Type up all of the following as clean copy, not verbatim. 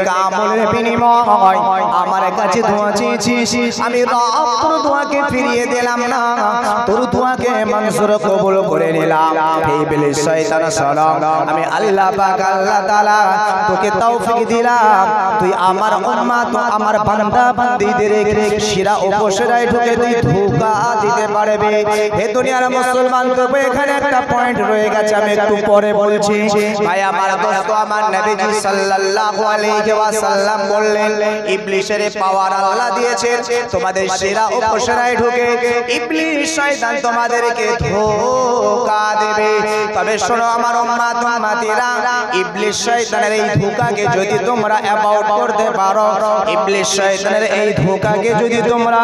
নেক আমলের বিনিময় আমার কাছে দোয়া চেয়েছিস, আমি রব তোর দোয়াকে ফিরিয়ে দিলাম না, তোর দোয়াকে মঞ্জুর কবুল করে নিলাম। হে ইবলিস শয়তান সালাম, আমি আল্লাহ পাক আল্লাহ তাআলা তোকে তৌফিক দিলাম, তুই আমার উম্মত আমার বান্দা বান্দীদের শিরা উপশিরায় ঢুকে তুই ধোঁকা দিতে পারবে। হে দুনিয়ার মুসলমান, তবে এখানে একটা পয়েন্ট রয়ে গেছে, আমি একটু পরে বলছি। ভাই আমার দোস্ত, আমার নবীজি সাল্লাল্লাহু আলাইহি ওয়াসাল্লাম বললেন, ইবলিসের পাওয়ার আল্লাহ দিয়েছেন তোমাদের শিরা উপশিরায় ঢুকে ইবলিস শয়তান তোমাদেরকে ধোঁকা দেবে। তবে শোনো আমার উম্মত উম্মতিরা, ইবলিস শয়তানের এই ধোঁকাকে যদি তোমরা অ্যাভয়েড করতে পারো, ইবলিস শয়তানের এই ধোঁকাকে যদি তোমরা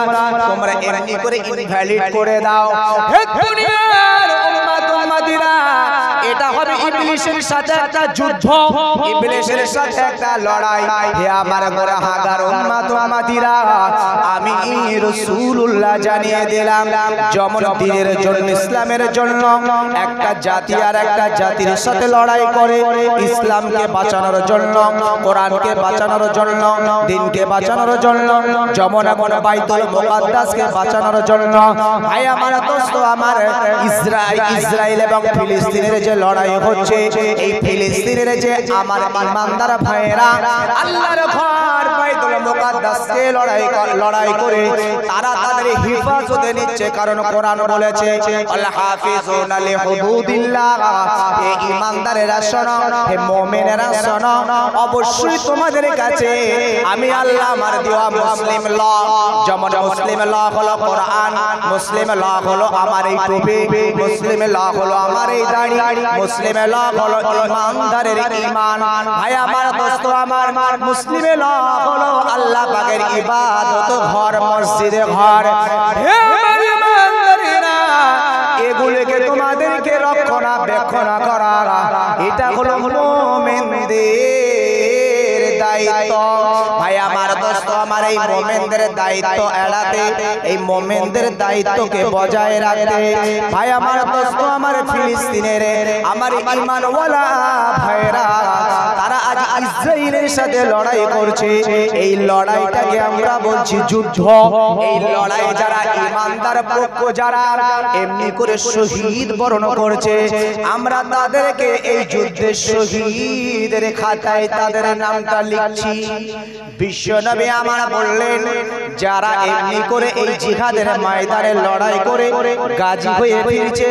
এমনি করে ইনভ্যালিড করে দাও, হে দুনিয়ার উম্মত উম্মতিরা, এটা হবে ইবলিসের সাথে একটা যুদ্ধ, ইবলিসের সাথে একটা লড়াই। হে আমার গুনাহগার উম্মত উম্মতিরা, আমি রাসূলুল্লাহ জানিয়ে দিলাম, যেমন দ্বীনের জন্য ইসলামের জন্য একটা জাতি আর একটা জাতির সাথে লড়াই করে ইসলামকে বাঁচানোর জন্য, কোরআনকে বাঁচানোর জন্য, দ্বীনকে বাঁচানোর জন্য, যেমন এখন বাইতুল মুকাদ্দাসকে বাঁচানোর জন্য। ভাই আমার দোস্ত আমার, ইসরায়েল এবং ফিলিস্তিনের যে লড়াই হচ্ছে, এই ফিলিস্তিনের যে আমার ইমানদার ভাইয়েরা আল্লাহর ঘর বাইতুল মুকাদ্দাসকে লড়াই করে তারা তাদের হিফাজতে নিচ্ছে, কারণ কোরআন বলেছে আল হাফিজুনা লিহুদুদিল্লাহ। হে ইমানদারেরা শোনো, হে মুমিনেরা শোনো, অবশ্যই তোমাদের কাছে আমি আল্লাহ আমার দেওয়া মুসলিম ল, যেমন মুসলিম ল হলো কোরআন, মুসলিম ল হলো আমার এই টুপি, মুসলিম ল হলো আমার এই দাড়ি, মুসলিম ল হলো ইমানদারের ঈমান। ভাই আমার দোস্ত আমার, মুসলিম ল হলো আল্লাহ পাকের ইবাদত ঘর, মসজিদে ঘর। হে ইমানদারেরা, এগুলোকে তোমাদেরকে রক্ষণাবেক্ষণ করা, এটা হলো মুমিনদের দায়িত্ব। ভাই আমার দোস্ত আমার, এই মুমিনদের দায়িত্ব এড়াতে, এই মুমিনদের দায়িত্বকে বজায় রাখতে, ভাই আমার দোস্ত আমার, ফিলিস্তিনের আমার ঈমানওয়ালা ভাইরা তারা আজ ইসরায়েলের সাথে লড়াই করছে। এই লড়াইটাকে আমরা বলছি যুদ্ধ। এই লড়াই যারা ঈমানদার পক্ষ যারা এমনি করে শহীদ বরণ করছে, আমরা তাদেরকে এই যুদ্ধের শহীদের খাতায় তাদের নামটা লিখছি। বিশ্বনবী আমার বললেন, যারা এমনি করে এই জিহাদের ময়দানে লড়াই করে গাজী হয়ে ফিরছে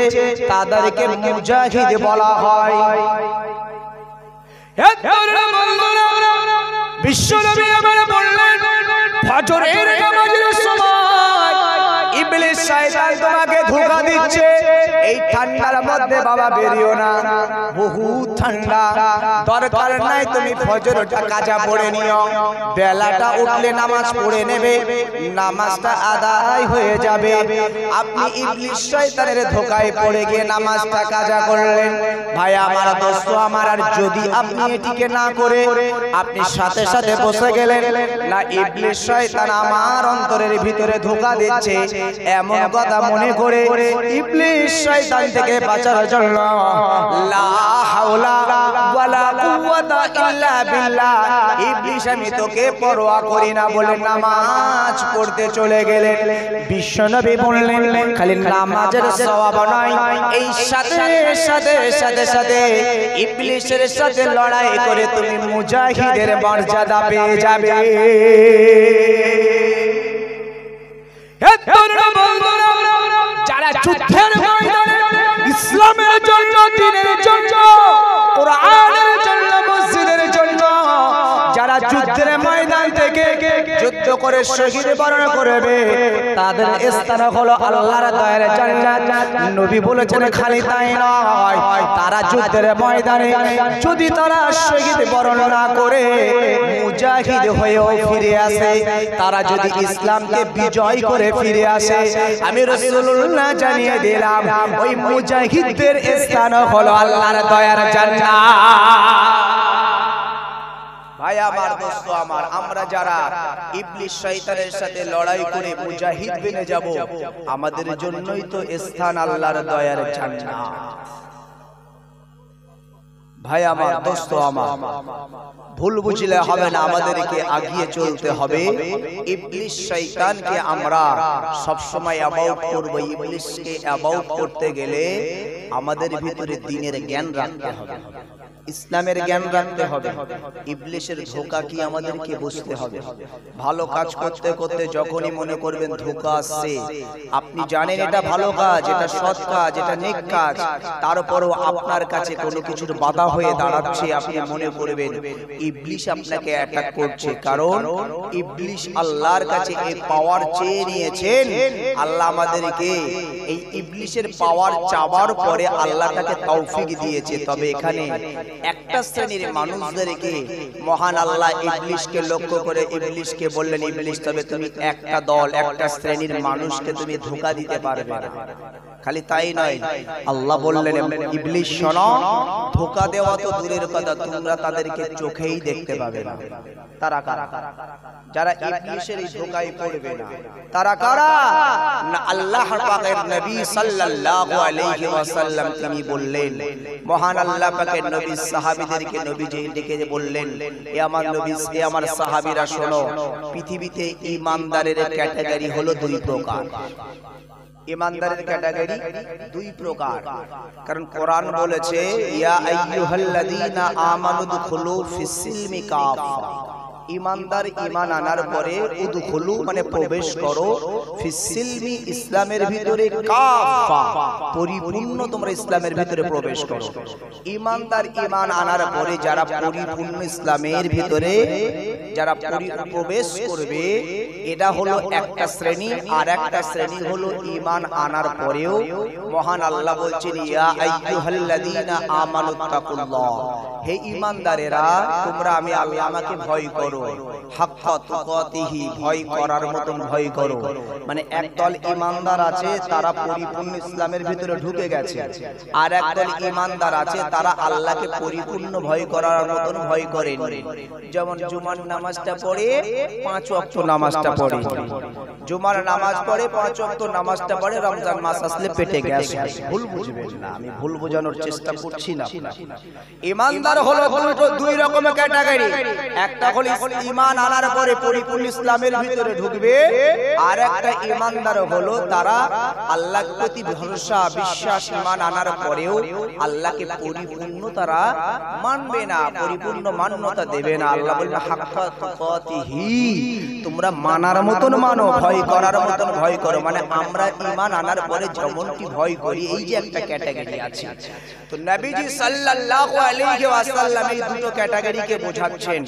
তাদেরকে মুজাহিদ বলা হয়। বিশ্বনবী আমার বললেন, ফজরের নামাজের সময় ইবলিস শয়তান তোমাকে ধোঁকা দিচ্ছে, এই ঠান্ডার মধ্যে বাবা বেরিও না, বহুত ঠান্ডা, দরকার নাই তুমি ফজরটা কাজা পড়ে নিও, বেলাটা উঠলে নামাজ পড়ে নেবে, নামাজটা আদায় হয়ে যাবে। আপনি ইবলিস শয়তানের ধোঁকায় পড়ে গিয়ে নামাজটা কাজা করলেন। ভাই আমার দোস্ত আমার, আর যদি আপনি এটিকে না করে আপনি সাথে সাথে বসে গেলেন, না ইবলিস শয়তান আমার অন্তরের ভিতরে ধোঁকা দিচ্ছে, এমন কথা মনে করে ইবলিস শয়তান থেকে বাঁচার জন্য লা হাওলা ওয়ালা কুওয়াতা ইল্লা বিল্লাহ, ইবলিস আমি তোকে পরোয়া করি না বলে নামাজ পড়তে চলে গেলেন। বিশ্বনবী বললেন, খালি নামাজের সওয়াব নয়, এই সাথে সাথে সাথে সাথে ইবলিসের সাথে লড়াই করে তুমি মুজাহিদের মর্যাদা পেয়ে যাবে। যারা যুদ্ধের ময়দানে ইসলামের জন্য, দ্বীনের জন্য, কোরআনের জন্য, মসজিদের জন্য যারা যুদ্ধের ময়দান থেকে যুদ্ধ করে শহীদ বরণ করবে, তাদের স্থান হলো আল্লাহর দয়ার জান্নাত। নবী বলেছেন খালি তাই নয়, তারা যুদ্ধের ময়দানে যদি তারা শহীদ বরণ না করে মুজাহিদ হয়েও ফিরে আসে, তারা যদি ইসলামকে বিজয় করে ফিরে আসে, আমি রাসূলুল্লাহ জানিয়ে দিলাম ওই মুজাহিদদের স্থান হলো আল্লাহর দয়ার জান্নাত। ভাই আমার দোস্ত আমার, আমরা যারা ইবলিস শয়তানের সাথে লড়াই করে মুজাহিদ বনে যাব, আমাদের জন্যই তো স্থান আল্লাহর দয়ার জান্নাত। ভাই আমার, দোস্ত আমার, ভুল বুঝলে হবে না, আমাদেরকে এগিয়ে চলতে হবে। ইবলিস শয়তানকে আমরা সব সময় অ্যাবাউট করব। ইবলিসকে অ্যাবাউট করতে গেলে আমাদের ভিতরে দ্বীনের জ্ঞান রাখতে হবে, ইসলামের জ্ঞান রাখতে হবে। ইবলিসের ধোঁকা কি আমাদেরকে বুঝতে হবে। ভালো কাজ করতে করতে যখনই মনে করবেন ধোঁকা আসছে, আপনি জানেন এটা ভালো কাজ, এটা সৎ কাজ, এটা নেক কাজ, তারপরও আপনার কাছে কোনো কিছুর বাধা হয়ে দাঁড়াচ্ছে, আপনি মনে করবেন ইবলিস আপনাকে অ্যাটাক করছে। কারণ ইবলিস আল্লাহর কাছে এই পাওয়ার চেয়ে নিয়েছেন। আল্লাহ আমাদেরকে এই ইবলিসের পাওয়ার চাওয়ার পরে আল্লাহ তাকে তৌফিক দিয়েছে। তবে এখানে একটা শ্রেণীর মানুষদেরকে মহান আল্লাহ ইবলিসকে লক্ষ্য করে ইবলিসকে বললেন, ইবলিস তবে তুমি একটা দল, একটা শ্রেণীর মানুষকে তুমি ধোঁকা দিতে পারবে না। খালি তাই নয়, আল্লাহ বললেন ইবলিস শোনো, ধোঁকা দেওয়া তো দূরের কথা, তোমরা তাদেরকে চোখেই দেখতে পাবে না। তারা কারা? যারা ইবলিসের এই ধোঁকায় পড়বে না। তারা কারা? না আল্লাহ পাকের নবী সাল্লাল্লাহু আলাইহি ওয়াসাল্লাম তিনি বললেন, মহান আল্লাহ পাকের নবী সাহাবীদেরকে নবীজি ডেকে বললেন, এ আমার নবী, এ আমার সাহাবীরা শোনো, পৃথিবীতে ঈমানদারের ক্যাটাগরি হলো দুই প্রকার। ঈমানদারের ক্যাটাগরি দুই প্রকার। কারণ কোরআন বলেছে, ইয়া আইয়ুহাল্লাযীনা আমানু দুখুলু ফিস-সিলমি কাফা। ঈমানদার ঈমান আনার পরে উদখুলু মানে প্রবেশ করো, ফিস-সিলমি ইসলামের ভিতরে কাফা পরিপূর্ণ তোমরা ইসলামের ভিতরে প্রবেশ করো। ঈমানদার ঈমান আনার পরে যারা পরিপূর্ণ ইসলামের ভিতরে যারা প্রবেশ করবে, এটা হলো একটা শ্রেণী। আর একটা শ্রেণী হলো ঈমান আনার পরেও মহান আল্লাহ বলছেন, ইয়া আইয়ুহাল্লাযীনা আমানুত্তাকুল্লাহ, হে ঈমানদারেরা তোমরা আমি আল্লাহ আমাকে ভয় করো, হাক্কা তুকাতিহি, ভয় করার মতন ভয় করো। মানে একদল ঈমানদার আছে তারা পরিপূর্ণ ইসলামের ভিতরে ঢুকে গেছে, আর একদল ঈমানদার আছে তারা আল্লাহকে পরিপূর্ণ ভয় করার মতন ভয় করেন। যেমন জুমার নামাজটা পড়ে, 5 ওয়াক্ত নামাজটা পড়ে, জুমার নামাজ পড়ে, 5 ওয়াক্ত নামাজটা পড়ে, রমজান মাস আসলে পেটে গ্যাস। ভুল বুঝবেন না, আমি ভুল বোঝানোর চেষ্টা করছি না। ঈমানদার হলো দুই রকমের ক্যাটাগরি। একটা হলো ঈমান আনার পরে পরিপূর্ণ ইসলামের ভিতরে ঢুকবে, আর একটা ঈমানদার হলো তারা আল্লাহর প্রতি ভরসা বিশ্বাস ঈমান আনার পরেও আল্লাহকে পরিপূর্ণ তারা মানবে না, পরিপূর্ণ মান্যতা দেবে না। আল্লাহ বলবে হাক্কা তুকাতিহি, তোমরা মানার মতন মানো, ভয় করার মতন ভয় করো। মানে আমরা ঈমান আনার পরে যেমনটি ভয় করি, এই যে একটা ক্যাটাগরি আছে। তো নবীজি সাল্লাল্লাহু আলাইহি ওয়াসাল্লাম এই দুটো ক্যাটাগরিকে বোঝাচ্ছেন।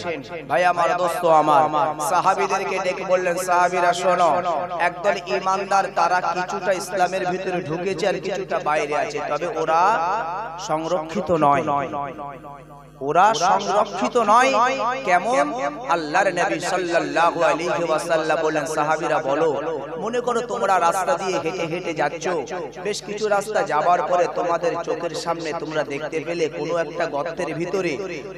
ভাই আমার, দোস্ত আমার, সাহাবীদেরকে ডেকে বললেন, সাহাবীরা শোনো, একদল ঈমানদার তারা কিছুটা ইসলামের ভিতরে ঢুকেছে আর কিছুটা বাইরে আছে, তবে ওরা সংরক্ষিত নয়। ওরা সংরক্ষিত নয়। কেমন? আল্লাহর নবী সাল্লাল্লাহু আলাইহি ওয়াসাল্লাম বলেন, সাহাবীরা বলো, মনে করো তোমরা রাস্তা দিয়ে হেঁটে হেঁটে যাচ্ছ, বেশ কিছু রাস্তা যাবার পরে তোমাদের চোখের সামনে তোমরা দেখতে পেলে কোনো একটা গর্তের ভিতরে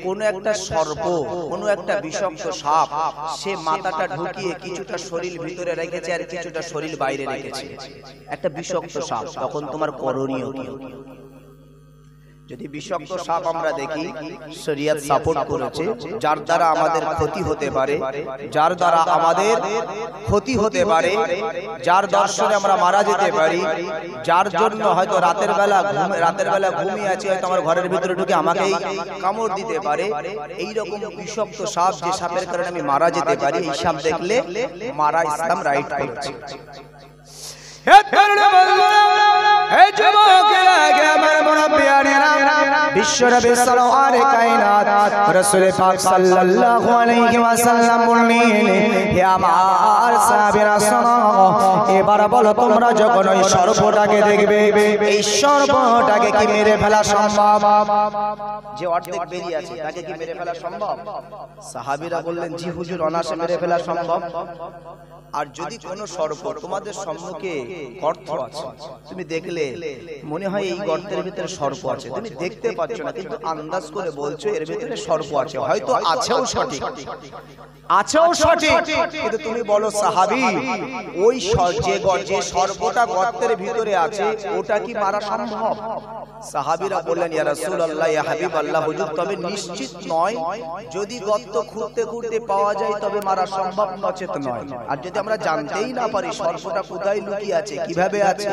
কোনো একটা সর্প, কোনো একটা বিষাক্ত সাপ, সে মাথাটা ঢুকিয়ে কিছুটা শরীর ভিতরে রেখেছে আর কিছুটা শরীর বাইরে রেখেছে, একটা বিষাক্ত সাপ। তখন তোমার করণীয় কি? যদি বিষাক্ত সাপ আমরা দেখি, শরীয়ত সাপোর্ট করেছে, যার দ্বারা আমাদের ক্ষতি হতে পারে, যার দ্বারা আমাদের ক্ষতি হতে পারে, যার দর্শনে আমরা মারা যেতে পারি, যার জন্য হয়তো রাতের বেলা ঘুমিয়ে আছি, হয়তো আমার ঘরের ভিতরে ঢুকে আমাকেই কামড় দিতে পারে, এই রকম বিষাক্ত সাপ, যে সাপের কারণে আমি মারা যেতে পারি, এই সাপ দেখলে মারা ইসলাম রাইট করেছে। বিশ্বনবী সাল্লাল্লাহু কায়নাত রাসূল পাক সাল্লাল্লাহু আলাইহি ওয়াসাল্লাম বললেন, হে আমার সাহাবীরা শোনো, এবার বলো তোমরা যখন ওই সর্পটাকে দেখবে, এই সর্পটাকে কি মেরে ফেলা সম্ভব? যে অর্ধেক বেরিয়ে আছে তাকে কি মেরে ফেলা সম্ভব? সাহাবীরা বললেন, জি হুজুর, অনায়াসে মেরে ফেলা সম্ভব। আর যদি কোনো সর্প তোমাদের সম্মুখে গর্ত আছে, তুমি দেখলে মনে হয় এই গর্তের ভিতরে সর্প আছে, তুমি দেখতে পাচ্ছ না কিন্তু আন্দাজ করে বলছো এর ভিতরে সর্প আছে, হয়তো আছেও সঠিক, আছেও সঠিক, কিন্তু তুমি বলো সাহাবী ওই যে সর্পটা গর্তের ভিতরে আছে ওটা কি মারা সম্ভব? সাহাবীরা বললেন ইয়া রাসূলুল্লাহ ইয়া হাবিবাল্লাহ হুজুর তবে নিশ্চিত নয়, যদি গর্ত খুঁড়তে খুঁড়তে পাওয়া যায় তবে মারা সম্ভব, নচেত নয়। আর যদি আমরা জানতেই না পারি সর্পটা কোথায় লুকিয়ে আছে কিভাবে আছে,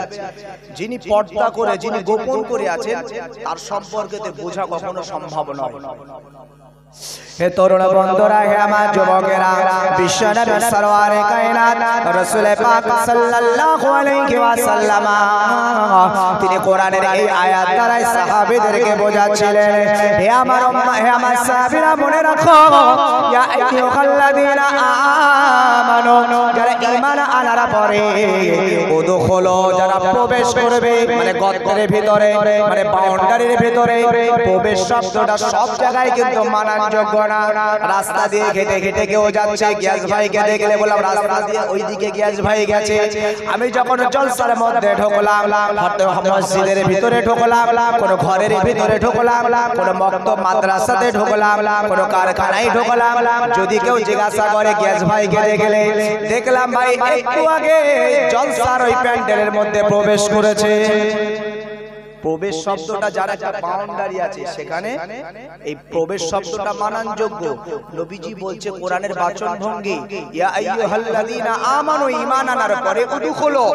যিনি পর্দা করে যিনি গোপন করে আছেন তার সম্পর্কে বোঝা কখনো সম্ভব নয়। হে তরুণ বন্ধুরা, হে আমার যুবকেরা, বিশ্বনবী সরওয়ারে কায়নাত রাসূল পাক সাল্লাল্লাহু আলাইহি ওয়াসাল্লাম তিনি কোরআনের এই আয়াত দ্বারা সাহাবীদেরকে বোঝাচ্ছিলেন, হে আমার উম্মাহ, হে আমার সাহাবীরা মনে রাখো, ইয়া আইয়ুহাল্লাযীনা আমানু, যারা ঈমান আনার পরে উদখুলু, যারা প্রবেশ করবে, মানে গর্তের ভিতরে, মানে বাউন্ডারির ভিতরে, প্রবেশ শব্দটা সব জায়গায় কিন্তু মানানযোগ্য না। রাস্তা দিয়ে হেঁটে হেঁটে কেউ যাচ্ছে, গ্যাস ভাইকে দেখলে বললাম রাস্তা দিয়ে ওইদিকে গ্যাস ভাই গেছে, আমি যখন জলসার মধ্যে ঢুকলাম, মসজিদের ভিতরে ঢুকলাম, কোন ঘরের ভিতরে ঢুকলাম, কোন মক্তব মাদ্রাসাতে ঢুকলাম, কোন কারখানায় ঢুকলাম, যদি কেউ জিজ্ঞাসা করে গ্যাস ভাইকে দেখলে দেখলাম ভাই একটু আগে জলসার ওই প্যান্ডেলের মধ্যে প্রবেশ করেছে। প্রবেশ শব্দটা যার একটা বাউন্ডারি আছে সেখানে এই প্রবেশ শব্দটা মানানযোগ্য। নবীজি বলছে কোরআনের বাচন ভঙ্গি, ইয়া আইয়ুহাল্লাযীনা আমানু, ঈমান আনার পরে উদখুলু,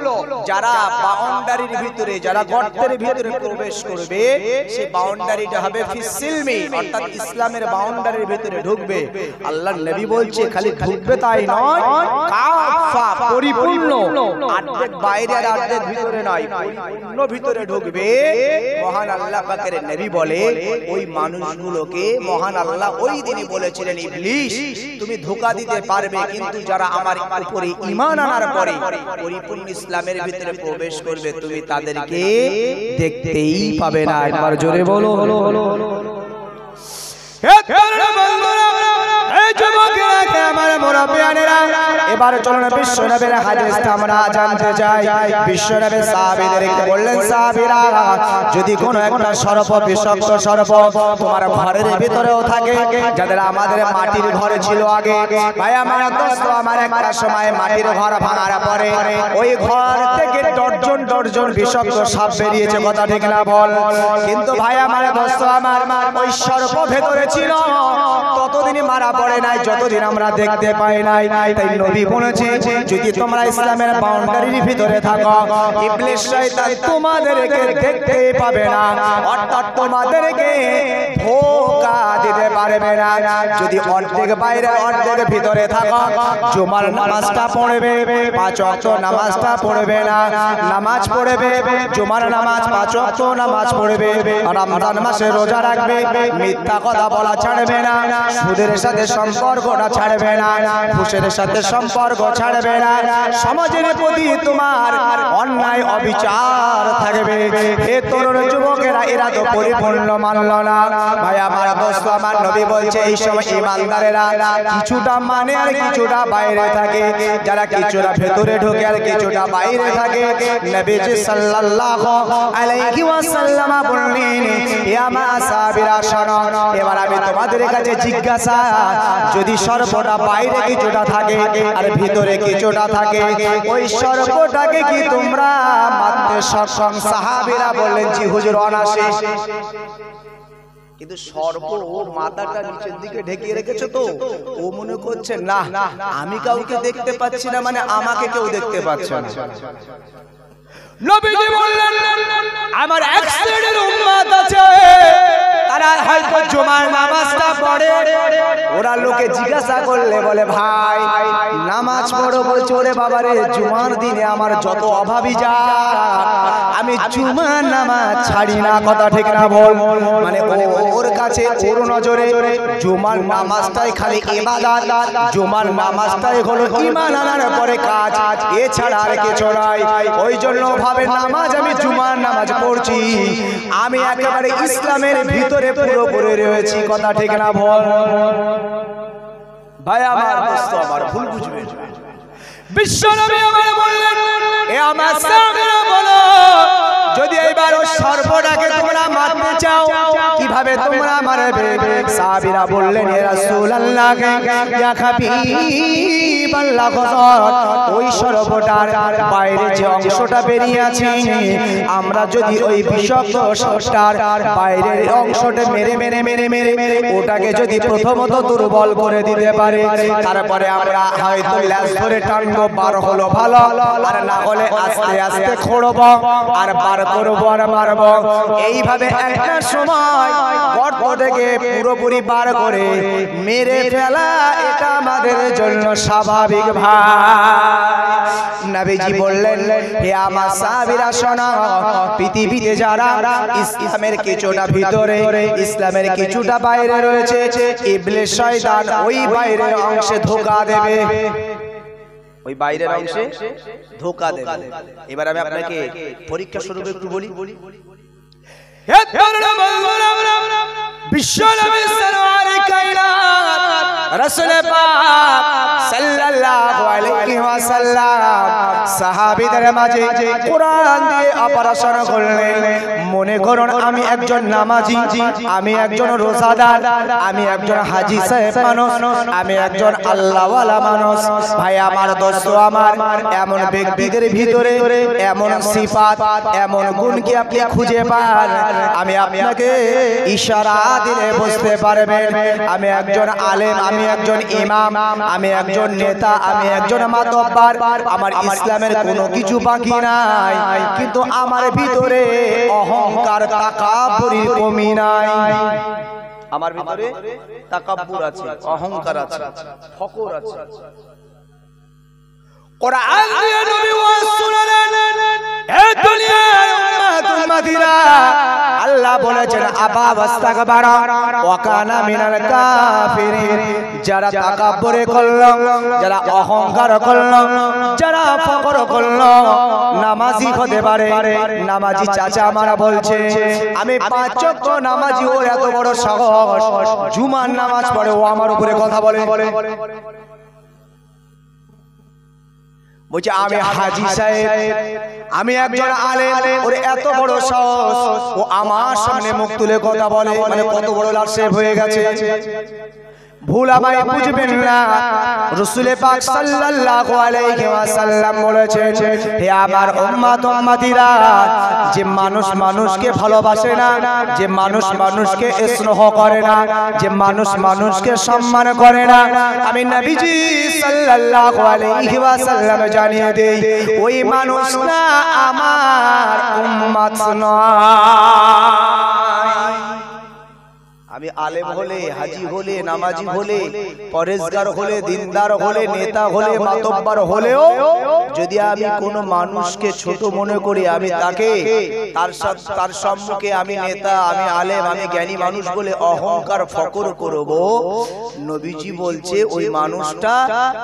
যারা বাউন্ডারির ভিতরে, যারা গর্তের ভিতরে প্রবেশ করবে সেই বাউন্ডারিটা হবে ফিসিলমি, অর্থাৎ ইসলামের বাউন্ডারির ভিতরে ঢুকবে। আল্লাহর নবী বলছে খালি ঢুকবে তাই নয়, কাফা, পরিপূর্ণ, অর্ধেক বাইরে আর অর্ধেক ভিতরে নয়, পরিপূর্ণ ভিতরে ঢুকবে। মহান আল্লাহ পাকের নবী বলে ওই মানুষগুলোকে মহান আল্লাহ ওই দিনই বলেছিলেন, ইবলিস তুমি ধোঁকা দিতে পারবে, কিন্তু যারা আমার উপরে ঈমান আনার পরে পরিপূর্ণ ইসলামের ভিতরে প্রবেশ করবে তুমি তাদেরকে দেখতেই পাবে না। একবার জোরে বলো হলো হলো। এবার চলুন বিশ্বনবীর হাদিসটা আমরা জানতে চাই। বিশ্বনবী সাহাবীদেরকে বললেন, সাহাবীরা যদি কোনো একটা সর্প, বিষাক্ত সর্প তোমার ঘরের ভিতরেও থাকে, যাদের আমাদের মাটির ঘরে ছিল আগে, ভাই আমার দোস্ত, আমার একটা সময় মাটির ঘর ভাঙার পরে ওই ঘর থেকে ডজন ডজন বিষাক্ত সাপ বেরিয়েছে, কথা ঠিক না বল? কিন্তু ভাই আমার দোস্ত, আমার ওই সর্প ভেতরে ছিল, ততদিনই মারা পড়ে নাই যতদিন আমরা দেখতে পাই নাই। তাই নবী বলেছে যদি তোমরা ইসলামের বাউন্ডারির ভিতরে থাকো, ইবলিস শয়তান তোমাদেরকে দেখতে পাবে না, অর্থাৎ তোমাদেরকে ধোঁকা দিতে পারবে না। যদি অর্ধেক বাইরে অর্ধেক ভিতরে থাকো, জুমার নামাজটা পড়বে, 5 ওয়াক্ত নামাজটা পড়বে না, নামাজ পড়বে, জুমার নামাজ 5 ওয়াক্ত নামাজ পড়বে, রমজান মাসে রোজা রাখবে, মিথ্যা কথা বলা ছাড়বে না, সুদের সাথে সম্পর্কটা ছাড়বে না, ঘুষের সাথে সম্পর্ক ছাড়বে না, সমাজের প্রতি তোমার অন্যায় অবিচার থাকবে। হে তরুণ যুবকেরা, এরা তো পরিপূর্ণ মানল না। ভাই আমার দোস্ত, আমার নবী বলছে এই সময় ঈমানদারেরা কিছুটা মানে আর কিছুটা বাইরে থাকে, যারা কিছুটা ভেতরে ঢোকে আর কিছুটা বাইরে থাকে। নবীজি সাল্লাল্লাহু আলাইহি ওয়াসাল্লাম বললেন, ইয়া মা সাহাবীরা শোনো, এবার আমি তোমাদের কাছে জিজ্ঞাসা, যদি সর্পটা বাইরে কিছুটা থাকে আর ভিতরে কিছুটা থাকে, ওই সর্পটাকে কি তোমরা মারতে সক্ষম? সাহাবীরা বললেন, জি হুজুর, অনায়াসে। কিন্তু সর্প ওর মাথাটা নিচের দিকে ঢেকিয়ে রেখেছে, তো ও মনে করছে না আমি কাউকে দেখতে পাচ্ছি না, মানে আমাকে কেউ দেখতে পাচ্ছে না। নবীজি বললেন, আমার এক শ্রেণীর উম্মত আছে, তারা হয়তো জুমার নামাজটা পড়ে, ওরা লোকে জিজ্ঞাসা করলে বলে ভাই নামাজ পড়ো, বলছে ওরে বাবারে জুমার দিনে আমার যত অভাবী যা, আমি জুমার নামাজ ছাড়ি না, কথা ঠিক না বল? মানে ওর কাছে ওর নজরে জুমার নামাজটাই খালি ইবাদত, জুমার নামাজটাই হলো ঈমান আনার পরে কাজ, এছাড়া আর কিছু নয়। ওই জন্য ভাবে নামাজ আমি জুমার নামাজ পড়ছি, আমি একেবারে ইসলামের ভিতরে পুরোপুরি রয়েছি, কথা ঠিক না বল? ভাই আমার দোস্ত, আমার ভুল বুঝবে। বিশ্বনবী আমার বললেন, এ আমার সাহাবীরা বলো, সর্পটাকে তোমরা মারতে চাও, কিভাবে তোমরা মারবে? সাহাবীরা বললেন, ইয়া রাসূলুল্লাহ, ইয়া হাবিবাল্লাহ, ওই সর্পটার বাইরে যে অংশটা বেরিয়ে আছে, আমরা যদি ওই বিষাক্ত সর্পটার বাইরের অংশটা মেরে মেরে মেরে মেরে ওটাকে যদি প্রথমত দুর্বল করে দিতে পারে, তারপরে আমরা হয়তো ল্যাস ধরে টানবো, বার হলো ভালো, আর না হলে আস্তে আস্তে খোঁড়বো আর বার করবো আর মারবো। এইভাবে একটা সময় গর্ত থেকে পুরোপুরি বার করে মেরে ফেলা এটা আমাদের জন্য স্বাভাবিক। ভাই নবীজি বললেন, হে আমার সাহাবীরা শোনো, পৃথিবীতে যারা ইসলামের কিছুটা ভিতরে ইসলামের কিছুটা বাইরে রয়েছে, ইবলিস শয়তান ওই বাইরের অংশে ধোঁকা দেবে, ওই বাইরের অংশে ধোঁকা দেবে। এবার আমি আপনাকে পরীক্ষা স্বরূপ একটু বলি। বিশ্বনবী সাল্লাল্লাহু কায়নাত রাসূল পাক সাল্লাল্লাহু আলাইহি ওয়াসাল্লাম সাহাবীদের মাঝে কোরআন দিয়ে অপারেশন করলেন। মনে করুন আমি একজন নামাজি, আমি একজন রোজাদার, আমি একজন হাজী সাহেব মানুষ, আমি একজন আল্লাহওয়ালা মানুষ। ভাই আমার, দোস্ত আমার, এমন ব্যক্তিদের ভিতরে এমন সিফাত, এমন গুণ কি আপনি খুঁজে পান, আমি আপনাকে ইশারা দিলে বুঝতে পারবেন আমি একজন আলেম, আমি একজন ইমাম, আমি একজন নেতা, আমি একজন মাতব্বার, আমার ইসলামের কোনো কিছু বাকি নাই, কিন্তু আমার ভিতরে অহংকার তাকাব্বুরের কমি নাই। আমার ভিতরে তাকাব্বুর আছে, অহংকার আছে, ফকর আছে। কোরআন দিয়ে নবী ওয়াজ শুনালেন, এ দুনিয়ার উম্মাতুল মাদিনা, আল্লাহ বলেছেন আবা ওয়াস্তাকবারা ওয়া কানা মিনাল কাফিরিন। যারা তাকাব্বুরে করলো, যারা অহংকার করলো, যারা ফকর করলো, নামাজি হতে পারে। নামাজি চাচা আমারা বলছে আমি 5 ওয়াক্ত নামাজি, ওর এত বড় সাহস, জুমার নামাজ পড়ে ও আমার উপরে কথা বলে। বলছে আমি হাজী সাহেব, আমি একজন আলেম, ওর এত বড় সাহস, ও আমার সামনে মুখ তুলে কথা বলে, মানে কত বড় লাশেব হয়ে গেছে। ভুল আমায় বুঝবেন না, রাসূল পাক সাল্লাল্লাহু আলাইহি ওয়াসাল্লাম বলেছেন, হে আমার উম্মত উম্মতিরা, যে মানুষ মানুষকে ভালোবাসে না, যে মানুষ মানুষকে স্নেহ করে না, যে মানুষ মানুষকে সম্মান করে না, আমি নবীজি সাল্লাল্লাহু আলাইহি ওয়াসাল্লাম জানিয়ে দেই, ওই মানুষটা আমার উম্মত নয়। আমি আলেম হলে, হাজী হলে, নামাজি হলে, পরেশগার হলে, দিনদার হলে, নেতা হলে, মাতব্বার হলেও যদি আমি কোনো মানুষকে ছোট মনে করি, আমি তাকে তার সম্মুখে আমি নেতা, আমি আলেম, আমি জ্ঞানী মানুষ বলে অহংকার ফকর করব, নবীজি বলছে ওই মানুষটা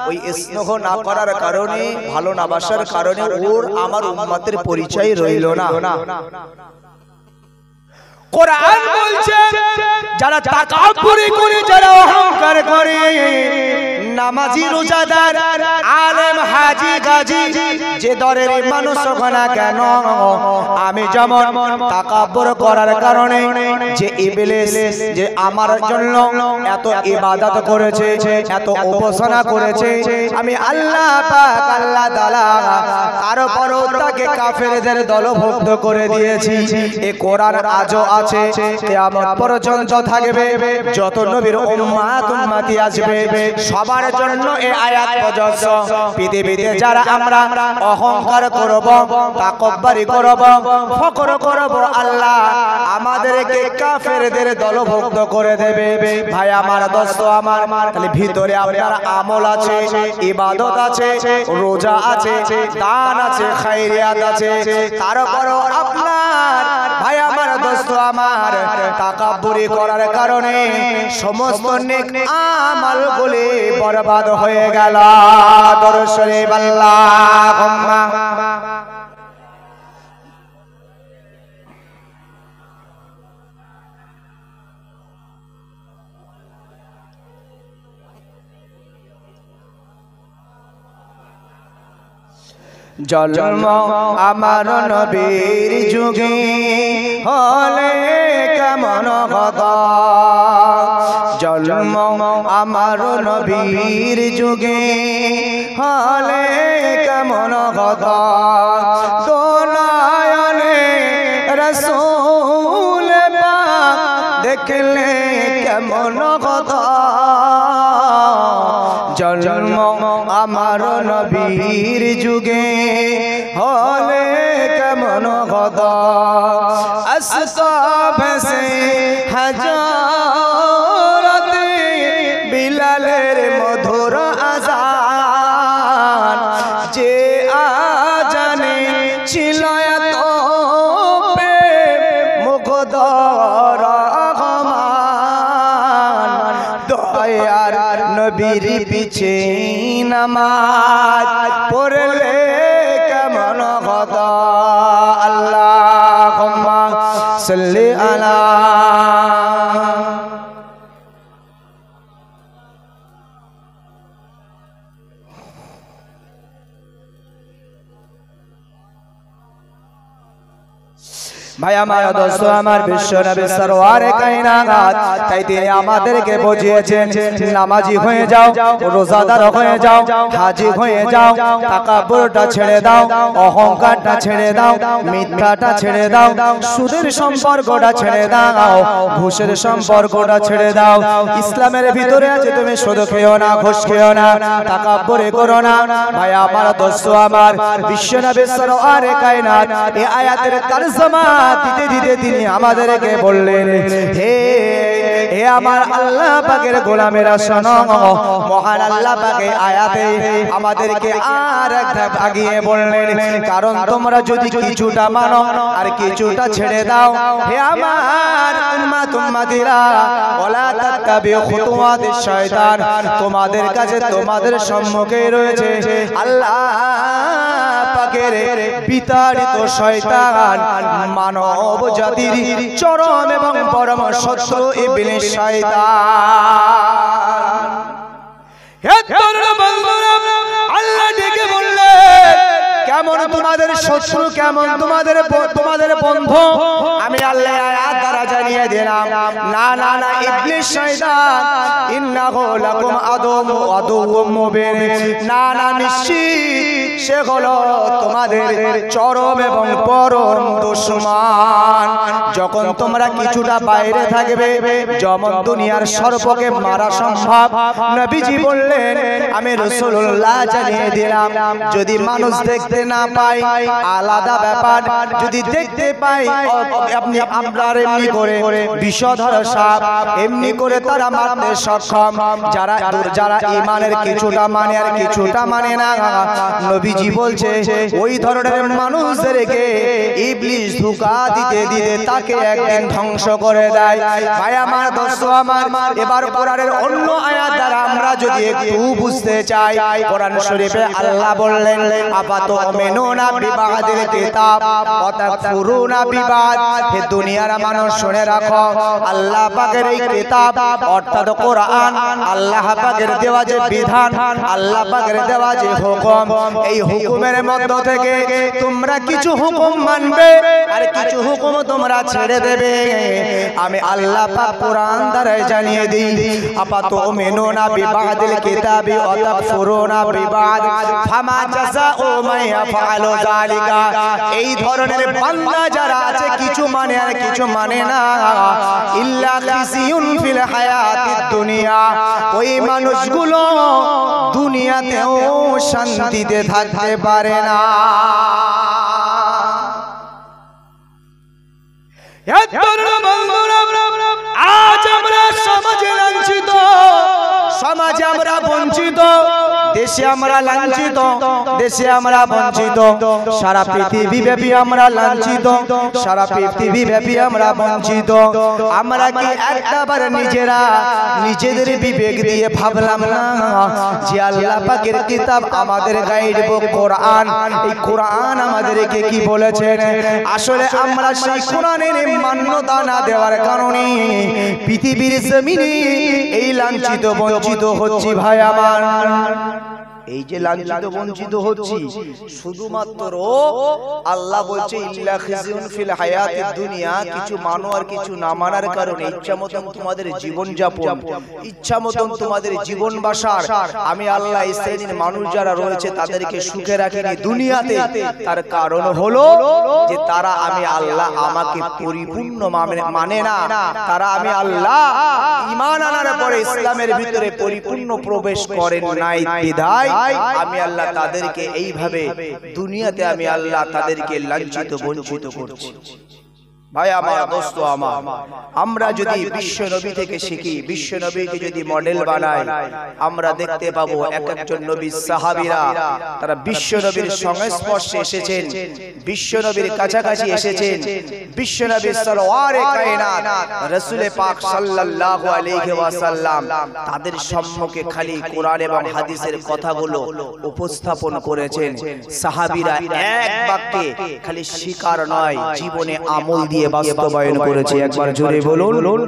ওই স্নেহ না করার কারণে, ভালো না বাসার কারণে ওর আমার উম্মতের পরিচয় রইল না। কোরআন বলছে যারা তাকাব্বুরি করে, যারা অহংকার করে, নামাজি, রোজাদার, আলেম, হাজী, গাজী, যে দরের মানুষ হোক না কেন, আমি যেমন তাকাব্বুর করার কারণে যে ইবলিস যে আমার জন্য এত ইবাদত করেছে, এত উপাসনা করেছে, আমি আল্লাহ পাক, আল্লাহ তাআলা তারপরও তাকে কাফেরদের দলভুক্ত করে দিয়েছি। এই কোরআন আজও আছে, কিয়ামত পর্যন্ত থাকবে, যত নবীর উম্মত উম্মতি আসবে সবার জন্য এই আয়াত প্রযোজ্য। পৃথিবীতে যারা আমরা অহংকার করব, তাকাব্বুরি করব, ফকর করব, আল্লাহ আমাদেরকে কাফেরদের দলভুক্ত করে দেবে। ভাই আমার, দোস্ত আমার, তাহলে ভিতরে আপনার আমল আছে, ইবাদত আছে, রোজা আছে, দান আছে, খায়রিয়াত আছে, তারপরও আপনার ভাই আমার, দোস্ত আমার, তাকাব্বুরি করার কারণে সমস্ত নেক আমলগুলি বরবাদ হয়ে গেল। দরুদ শরীফ আল্লাহুম্মা। জন্ম আমার নবীর যুগে হলে কেমন হতো জন্ম আমার নবীর যুগে হলে কেমন হতো দোনায়নে রাসূল পাক দেখলে কেমন হতো জন্ম আমার নবীর যুগে হলে কেমন হতো আসসাব সে হযরত বিলালের মধুর আযান যে আজানে ছিল এত মুগ্ধ রহমান দয়ার নবীর পিছে নামাজ পড়লে কেমন হতো আল্লাহুম্মা সাল্লি আলা ভাই আমার দোস্ত আমার বিশ্ব নবী সরওয়ারে কায়নাত তাই তিনি আমাদেরকে বুঝিয়েছেন নামাজি হয়ে যাও রোজাদার হয়ে যাও হাজী হয়ে যাও তাকাব্বুরটা ছেড়ে দাও অহংকারটা ছেড়ে দাও মিথ্যাটা ছেড়ে দাও সুদের সম্পর্কটা ছেড়ে দাও ঘুষের সম্পর্কটা ছেড়ে দাও ইসলামের ভিতরে আছে তুমি সুদ খেও না ঘুষ খেও না তাকাব্বুরি করো না ভাই আমার দোস্ত আমার বিশ্ব নবী সরওয়ারে কায়নাত এই আয়াতের তরজমা দিতে দিতে তিনি আমাদেরকে বললেন হে হে আমার আল্লাহ পাকের গোলামেরা শোনো মহান আল্লাহ পাকের আয়াতে আমাদেরকে আর এক ধাপ আগিয়ে বললেন কারণ তোমরা যদি কিছুটা মানো আর কিছুটা ছেড়ে দাও হে আমার উম্মত উম্মতিরা ওয়ালা তাত্তাবিউ খুতুওয়াতিশ শয়তান তোমাদের কাছে তোমাদের সম্মুখে রয়েছে আল্লাহ পাকের বিতাড়িত শয়তান মানব জাতির চরম এবং পরম শত্রু ইবলিস শয়তান হে তরুণ বন্ধুরা আল্লাহ ডেকে বললেন কেমন তোমাদের শত্রু কেমন তোমাদের বন্ধু আমি আল্লাহ আয়াত দ্বারা জানিয়ে দিলাম না না না ইবলিস শয়তান ইন্নাহু লাকুম আদুউম মুবিন না না নিশ্চিত সে হলো তোমাদের চরম এবং পরম দুশমন যখন তোমরা কিছুটা বাইরে থাকবে যেমন দুনিয়ার সর্পকে মারা সম্ভব নবীজি বললেন আমি রাসূলুল্লাহ জানিয়ে দিলাম যদি মানুষ দেখতে না পায় আলাদা ব্যাপার যদি দেখতে পাই আপনি আপনার এমনি করে বিষধর সাপ এমনি করে তারা মারতে সক্ষম যারা ঈমানের কিছুটা মানে আর কিছুটা মানে না নবীজি বলছে ওই ধরনের মানুষদেরকে ইবলিস ধোঁকা দিতে দিতে তাকে একদিন ধ্বংস করে দেয় ভাই আমার দোস্ত আমার এবার কোরআনের অন্য আয়াত দ্বারা আমরা যদি একটু বুঝতে চাই কোরআন শরীফে আল্লাহ বললেন আফাতুমিনুনা বিবাদিল কিতাব ওয়া তাকফুরুনা বিবাদ হে দুনিয়ার মানুষ শুনে রাখো আল্লাহ পাকের এই কিতাব অর্থাৎ কোরআন আল্লাহ পাকের দেওয়া যে বিধান আল্লাহ পাকের দেওয়া যে হুকুম এই হুকুমের মধ্য থেকে তোমরা কিছু হুকুম মানবে আর কিছু হুকুম তোমরা ছেড়ে দেবে আমি আল্লাহ পাক কোরআন দ্বারা জানিয়ে দিই আফাতুমিনুনা বিবাদিল কিতাবি ওয়া তাকফুরুনা বিবাদ ফামা জাযাউ মান ইয়াফআলু যালিকা এই ধরনের বান্দা যারা আছে কিছু মানে আর কিছু মানে না ইল্লা খিজিউন ফিল হায়াতিদ দুনিয়া ওই মানুষগুলো দুনিয়াতেও শান্তিতে থাকতে পারে না আজ আমরা সমাজে লাঞ্ছিত সমাজে আমরা বঞ্চিত দেশে আমরা লাঞ্ছিত দেশে আমরা বঞ্চিত সারা পৃথিবী ব্যাপী আমরা লাঞ্ছিত সারা পৃথিবী ব্যাপী আমরা বঞ্চিত আমরা কি একবার নিজেদের বিবেক দিয়ে ভাবলাম না যে আল্লাহ পাকের কিতাব আমাদের গাইড বুক কোরআন এই কোরআন আমাদেরকে কি বলেছেন আসলে আমরা সেই কোরআনের মান্যতা না দেওয়ার কারণে পৃথিবীর জমিনে এই লাঞ্ছিত বঞ্চিত হচ্ছি ভাই আমার এই যে লাঞ্ছিত বঞ্চিত হচ্ছি শুধুমাত্র আল্লাহ বলছে ইল্লা খিজিউন ফিল হায়াতিদ দুনিয়া, কিছু মানো আর কিছু না মানার কারণে ইচ্ছা মতন তোমাদের জীবন যাপন, ইচ্ছা মতন তোমাদের জীবন বাসার আমি আল্লাহ এই শ্রেণীর মানুষ যারা রয়েছে তাদেরকে সুখে রাখিনি দুনিয়াতে। তার কারণ হলো যে তারা আমি আল্লাহ আমাকে পরিপূর্ণ মানে না, তারা আমি আল্লাহ ঈমান আনার পরে ইসলামের ভিতরে পরিপূর্ণ প্রবেশ করেন নাই বিধায় আমি আল্লাহ তাদেরকে এইভাবে দুনিয়াতে আমি আল্লাহ তাদেরকে লাঞ্ছিত বঞ্চিত করছি। ভাই আমার, দোস্ত আমার, আমরা যদি বিশ্ব নবী থেকে শিখি, বিশ্ব নবীকে যদি মডেল বানাই, আমরা দেখতে পাবো এক একজন নবীর সাহাবীরা তারা বিশ্ব নবীর সংস্পর্শে এসেছেন, বিশ্ব নবীর কাছাকাছি এসেছেন। বিশ্ব নবী সরওয়ারে কায়নাত রাসূল পাক সাল্লাল্লাহু আলাইহি ওয়াসাল্লাম তাদের সম্মুখে খালি কোরআন এবং হাদিসের কথাগুলো উপস্থাপন করেছেন। সাহাবীরা এক বাক্যে খালি শিকার নয়, জীবনে আমল দিয়ে বাস্তবায়ন করেছে। একবার জোরে বলুন।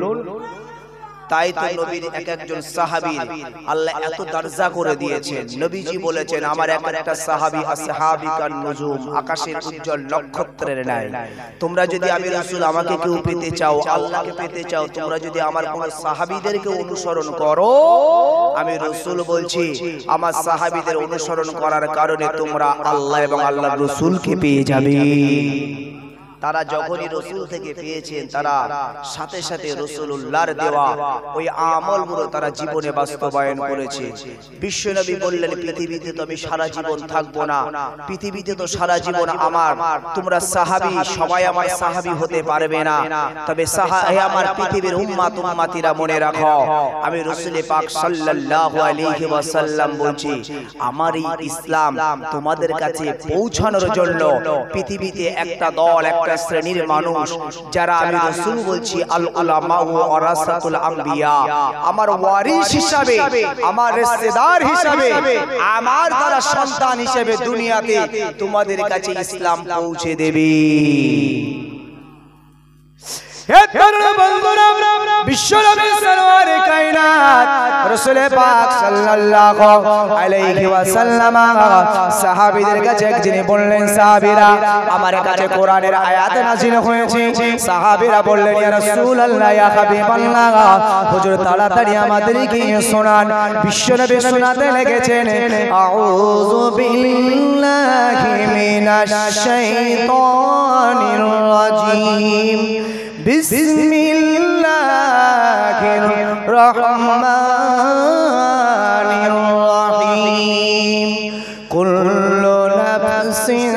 তাই তো নবীর এক একজন সাহাবীর আল্লাহ এত দরজা করে দিয়েছেন। নবীজি বলেছেন আমার একটা সাহাবী আসহাবিকান নুজুম, আকাশের উজ্জ্বল নক্ষত্রের ন্যায়। তোমরা যদি আমি রাসূল আমাকে কেউ পেতে চাও, আল্লাহকে পেতে চাও, তোমরা যদি আমার কোন সাহাবীদেরকে অনুসরণ করো, আমি রাসূল বলছি আমার সাহাবীদের অনুসরণ করার কারণে তোমরা আল্লাহ এবং আল্লাহর রাসূলকে পেয়ে যাবে। তারা যখনই রাসূল থেকে পেয়েছেন তারা সাথে সাথে রাসূলুল্লাহর দেওয়া ওই আমলগুলো তারা জীবনে বাস্তবায়ন করেছে। বিশ্বনবী বললেন পৃথিবীতে তো আমি সারা জীবন থাকবো না, পৃথিবীতে তো সারা জীবন আমার তোমরা সাহাবী সবাই আমার সাহাবী হতে পারবে না, তবে আমার পৃথিবীর উম্মাত উম্মাতিরা মনে রাখো আমি রাসূল পাক সাল্লাল্লাহু আলাইহি ওয়াসাল্লাম বলছি আমার এই ইসলাম তোমাদের কাছে পৌঁছানোর জন্য পৃথিবীতে একটা দল, একটা শ্রেণীর মানুষ যারা আমি রাসূল বলছি আল উলামা ওয়ারাসাতুল আম্বিয়া, আমার ওয়ারিস হিসাবে, আমার রিশতেদার হিসাবে, আমার দ্বারা সন্তান হিসেবে দুনিয়াতে তোমাদের কাছে ইসলাম পৌঁছে দেবে। বিশ্বনবী সরওয়ারে কায়নাত রাসূল পাক সাল্লাল্লাহু আলাইহি ওয়াসাল্লাম সাহাবীদের কাছে একদিন বললেন সাহাবীরা আমার কাছে কোরআনের আয়াত নাযিল হয়েছে। সাহাবীরা বললেন ইয়া রাসূলুল্লাহ ইয়া হাবিবাল্লাহ হুজুর তাড়াতাড়ি আমাদেরকে শোনান। বিশ্বনবী শোনাতে লেগেছেন আউযু বিল্লাহি মিনাশ শাইতানির রাজীম বিসমিল্লাহির রহমানির রহিম কুল্লু নাফসিন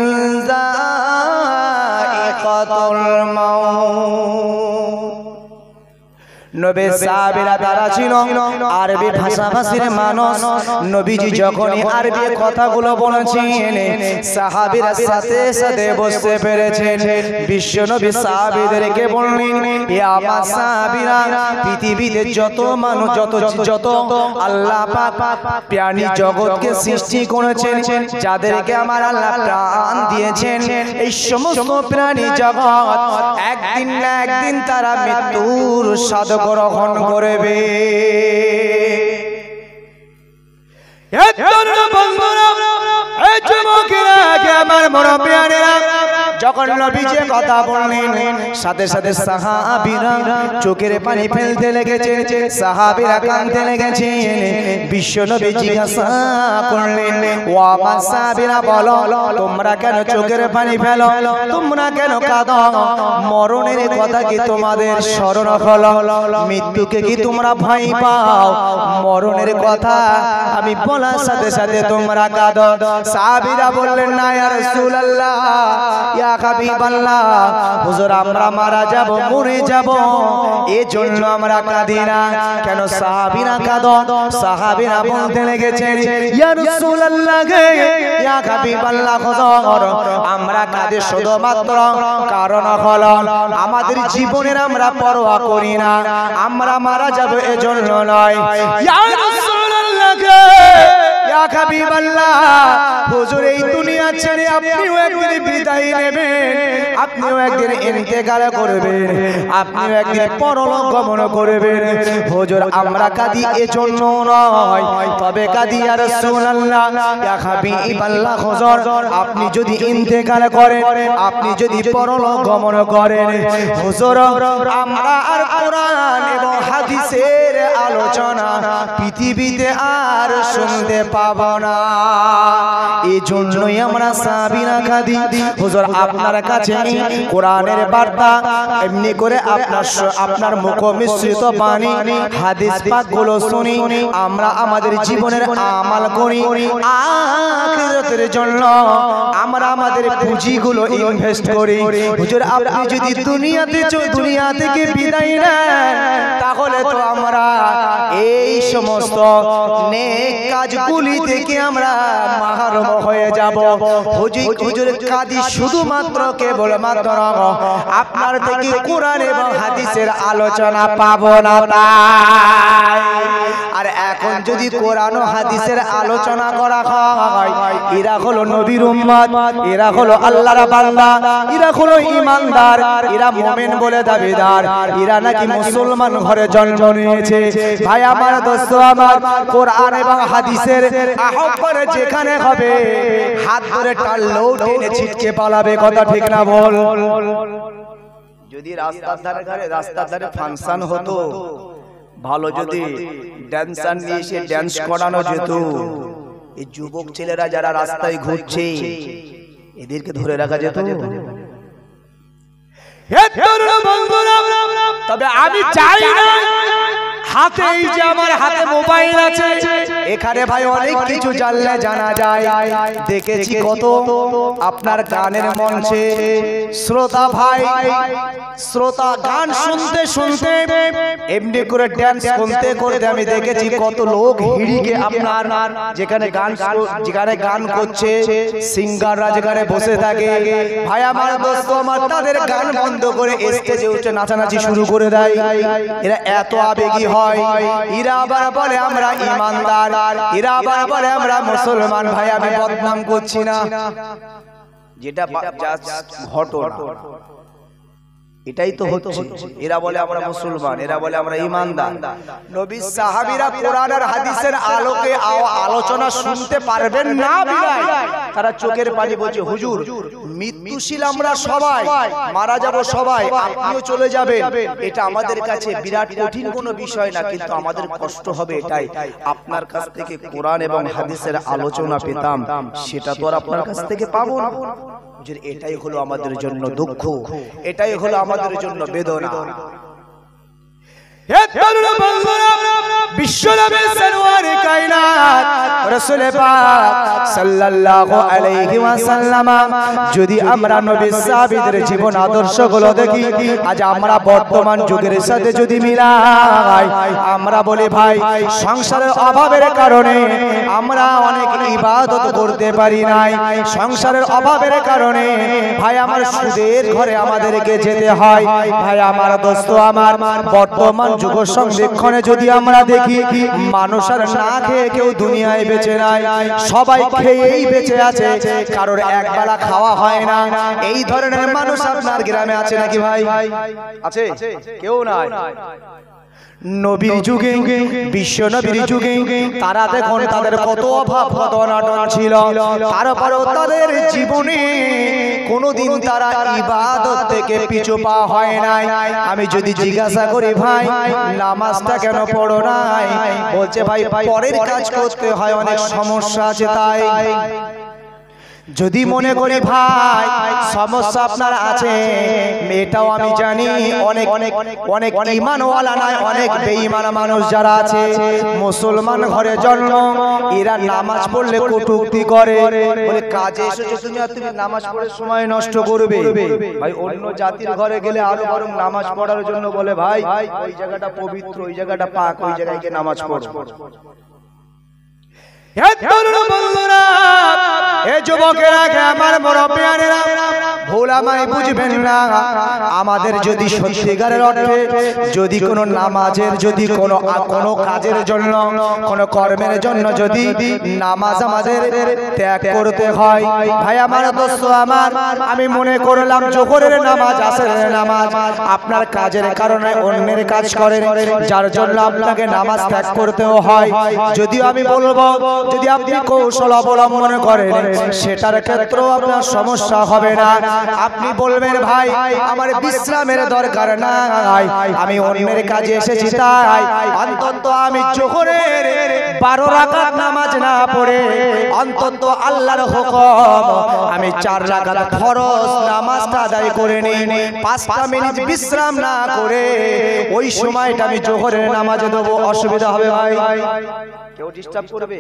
যায়িকাতুল মাউত। নবী সাহাবীরা তারা ছিল আরবি ভাষাভাষীর মানুষ। নবীজি যখনই আরবি কথাগুলো বলেছেন সাহাবীরা সাথে সাথে বুঝতে পেরেছেন। বিশ্বনবী সাহাবীদেরকে বললেন হে আমার সাহাবীরা পৃথিবীতে যত মানুষ যত আল্লাহ পাক প্রাণী জগৎকে সৃষ্টি করেছেন, যাদেরকে আমার আল্লাহ প্রাণ দিয়েছেন, এই সমস্ত প্রাণী জগৎ একদিন না একদিন তারা মৃত্যুর স্বাদ গ্রহণ করবে। আমার মুরব্বিয়ানেরা যখন নবীজি কথা বললেন সাথে সাথে সাহাবীরা চোখের পানি ফেলতে লেগেছেন, সাহাবীরা কাঁদতে লেগেছেন। বিশ্বনবী জিজ্ঞাসা করলেন ও আমার সাহাবীরা বলো তোমরা কেন চোখের পানি ফেলো, তোমরা কেন কাঁদো? মরণের কথা কি তোমাদের স্মরণ হলো? মৃত্যুকে কি তোমরা ভয় পাও? মরণের কথা আমি বলার সাথে সাথে তোমরা কাঁদো। সাহাবীরা বললেন না ইয়া রাসূলুল্লাহ ইয়া হাবিবাল্লাহ হুজুর আমরা মারা যাব, মরে যাব, এজন্য আমরা কাঁদি না। কেন সাহাবীরা কাঁদো? সাহাবীরা বলতে লেগেছেন ইয়া রাসূলুল্লাহ ইয়া হাবিবাল্লাহ হুজুর আমরা কাঁদি শুধুমাত্র কারণ হলো আমাদের জীবনের আমরা পরোয়া করি না, আমরা মারা যাব এজন্য নয়। ইয়া রাসূলুল্লাহ ইয়া হাবিবাল্লাহ হুজুর এই দুনিয়া ছেড়ে আপনিও একদিন বিদায় নেবেন, আপনিও একদিন ইন্তেকাল করবেন, আপনিও একদিন পরলোক গমন করবেন। হুজুর আমরা কাঁদি এজন্য নয়, তবে কাঁদি ইয়া রাসূলুল্লাহ, ইয়া হাবিবাল্লাহ হুজুর আপনি যদি ইন্তেকাল করেন, আপনি যদি পরলোক গমন করেন, হুজুর আমরা আর কোরআন এবং হাদিসের আলোচনা পৃথিবীতে আর শুনতে পাব না। এই জন্যই আমরা সাহাবীরা কাঁদি। হুজুর আপনার কাছে কোরআনের বার্তা এমনি করে আপনার মুখ মিশ্রিত বাণী হাদিস পাকগুলো শুনি, আমরা আমাদের জীবনের আমাল করি, আখিরাতের জন্য আমরা আমাদের পুঁজিগুলো ইনভেস্ট করি। হুজুর আপনি যদি দুনিয়া থেকে বিদায় নেন, তাহলে তো আমরা এই সমস্ত নেক কাজগুলি থেকে আমরা মাহরুম হয়ে যাব। হুজুর কাদি শুধুমাত্র কেবলমাত্র আপনার থেকে কোরআন এবং হাদিসের আলোচনা পাবো না তাই। আর এখন যদি কোরআন ও হাদিসের আলোচনা করা হয়, এরা হলো নবীর উম্মত, এরা হলো আল্লাহর বান্দা, এরা হলো ঈমানদার, এরা মুমিন বলে দাবিদার, এরা নাকি মুসলমান ঘরে জন্ম নিয়েছে। ভাই আমার, দোস্ত আমার, কোরআন এবং হাদিসের আহ্বান যেখানে হবে হাত ধরে টানলেও টেনে ছিটকে পালাবে, কথা ঠিক না বল? যদি রাস্তার ধারে ফাংশন হতো, ভালো যদি ড্যান্সার নিয়ে এসে ড্যান্স করানো যেত, এই যুবক ছেলেরা যারা রাস্তায় ঘুরছে এদেরকে ধরে রাখা যেত। তবে আমি চাই না হাতে, এই যে আমার হাতে মোবাইল আছে, এখানে ভাই অনেক কিছু জানলে জানা যায়। দেখেছি কত আপনার গানের মঞ্চে শ্রোতা ভাই, শ্রোতা গান শুনতে শুনতে এমনি করে ড্যান্স করতে করতে আমি দেখেছি কত লোক হিড়িকে আপনার যেখানে গান করছে, সিঙ্গাররা যেখানে বসে থাকে, ভাই আমার, দোস্ত আমার, তাদের গান বন্ধ করে স্টেজে উঠে নাচানাচি শুরু করে দেয়। এরা এত আবেগী হয়, এরা আবার বলে আমরা ঈমানদার, এরা আবার বলে আমরা মুসলমান। ভাই আমি বদনাম করছি না, যেটা ঘটনা এটাই তো হচ্ছে। এরা বলে আমরা মুসলমান, এরা বলে আমরা ঈমানদার। নবী সাহাবীরা কোরআন আর হাদিসের আলোকে আলোচনা শুনতে পারবেন না বিধায় তারা চোখের পানি বলছে, হুজুর মৃত্যুশীল আমরা সবাই, মারা যাব সবাই, আপনিও চলে যাবেন, এটা আমাদের কাছে বিরাট কঠিন কোনো বিষয় না, কিন্তু আমাদের কষ্ট হবে এটাই, আপনার কাছ থেকে কোরআন এবং হাদিসের আলোচনা পেতাম, সেটা তো আর আপনার কাছ থেকে পাবো না। এটাই হলো আমাদের জন্য দুঃখ, এটাই হলো আমাদের জন্য বেদনা। বিশ্বনবী সরওয়ার কায়নাত রাসূল পাক সাল্লাল্লাহু আলাইহি ওয়াসাল্লাম, যদি আমরা নবী সাহাবীদের জীবন আদর্শগুলো দেখি, আজ আমরা বর্তমান যুগের সাথে যদি মিলাই, আমরা বলি ভাই সংসারের অভাবের কারণে আমরা অনেক ইবাদত করতে পারি নাই, সংসারের অভাবের কারণে ভাই আমার সুদের ঘরে আমাদেরকে যেতে হয়। ভাই আমার, দোস্ত আমার, বর্তমান যুগ সংরক্ষণে যদি আমরা দেখি, মানুষ আর না খেয়ে কেউ দুনিয়ায় বেঁচে নাই, সবাই খেয়েই বেঁচে আছে, কারোর একবেলা খাওয়া হয় না। এই ধরনের মানুষ আপনার গ্রামে আছে নাকি ভাই? আছে? কেউ নাই। নবীর যুগে, বিশ্ব নবীর যুগে তারা দেখুন তাদের কত অভাব, কত অনটন ছিল, তারপরেও তাদের জীবনে কোনোদিন তারা ইবাদত থেকে পিছু পা হয় নাই। আমি যদি জিজ্ঞাসা করি ভাই নামাজটা কেন পড়ো নাই, বলছে ভাই পরের কাজ করতে হয়, অনেক সমস্যা আছে তাই। যদি মনে করি ভাই সমস্যা আপনার আছে, মেয়েটাও আমি জানি অনেক অনেক অনেক ঈমানওয়ালা নাই, অনেক বেঈমান মানুষ যারা আছে, মুসলমান ঘরে জন্ম, এরা নামাজ পড়লে কটূক্তি করে, বলে কাজে এসেছো তুমি আর তুমি নামাজ পড়ে সময় নষ্ট করবে। ভাই অন্য জাতির ঘরে গেলে আরো বরং নামাজ পড়ার জন্য বলে ভাই ওই জায়গাটা পবিত্র, ওই জায়গাটা পাক, ওই জায়গায় গিয়ে নামাজ পড়ো। এ যুবকেরা, আমার মুরব্বিয়ানেরা, ভুল আমায় বুঝবেন না। আমাদের যদি সত্যিকারের অর্থে যদি কোনো নামাজের, যদি কোনো কাজের জন্য, কোনো কর্মের জন্য যদি নামাজ আমাদের ত্যাগ করতে হয়, ভাই আমার, দোস্ত আমার, আমি মনে করলাম জোহরের নামাজ, আসরের নামাজ, আপনার কাজের কারণে অন্যের কাজ করেন, যার জন্য আপনাকে নামাজ ত্যাগ করতেও হয়। যদিও আমি বলবো, যদি আপনি কৌশল অবলম্বন করেন, সেটার ক্ষেত্রেও আপনার সমস্যা হবে না। আপনি বলবেন, ভাই আমার বিশ্রামের দরকার নাই, আমি অন্যের কাজে এসেছি, তাই অন্তত আমি জোহরের 12 রাকাত নামাজ না পড়ে অন্তত আল্লাহর হুকুম আমি 4 রাকাত ফরজ নামাজটা আদায় করে নিই, 5টা মিনিট বিশ্রাম না করে ওই সময়টা আমি জোহরের নামাজে দেব। অসুবিধা হবে ভাই? কেউ ডিস্টার্ব করবে?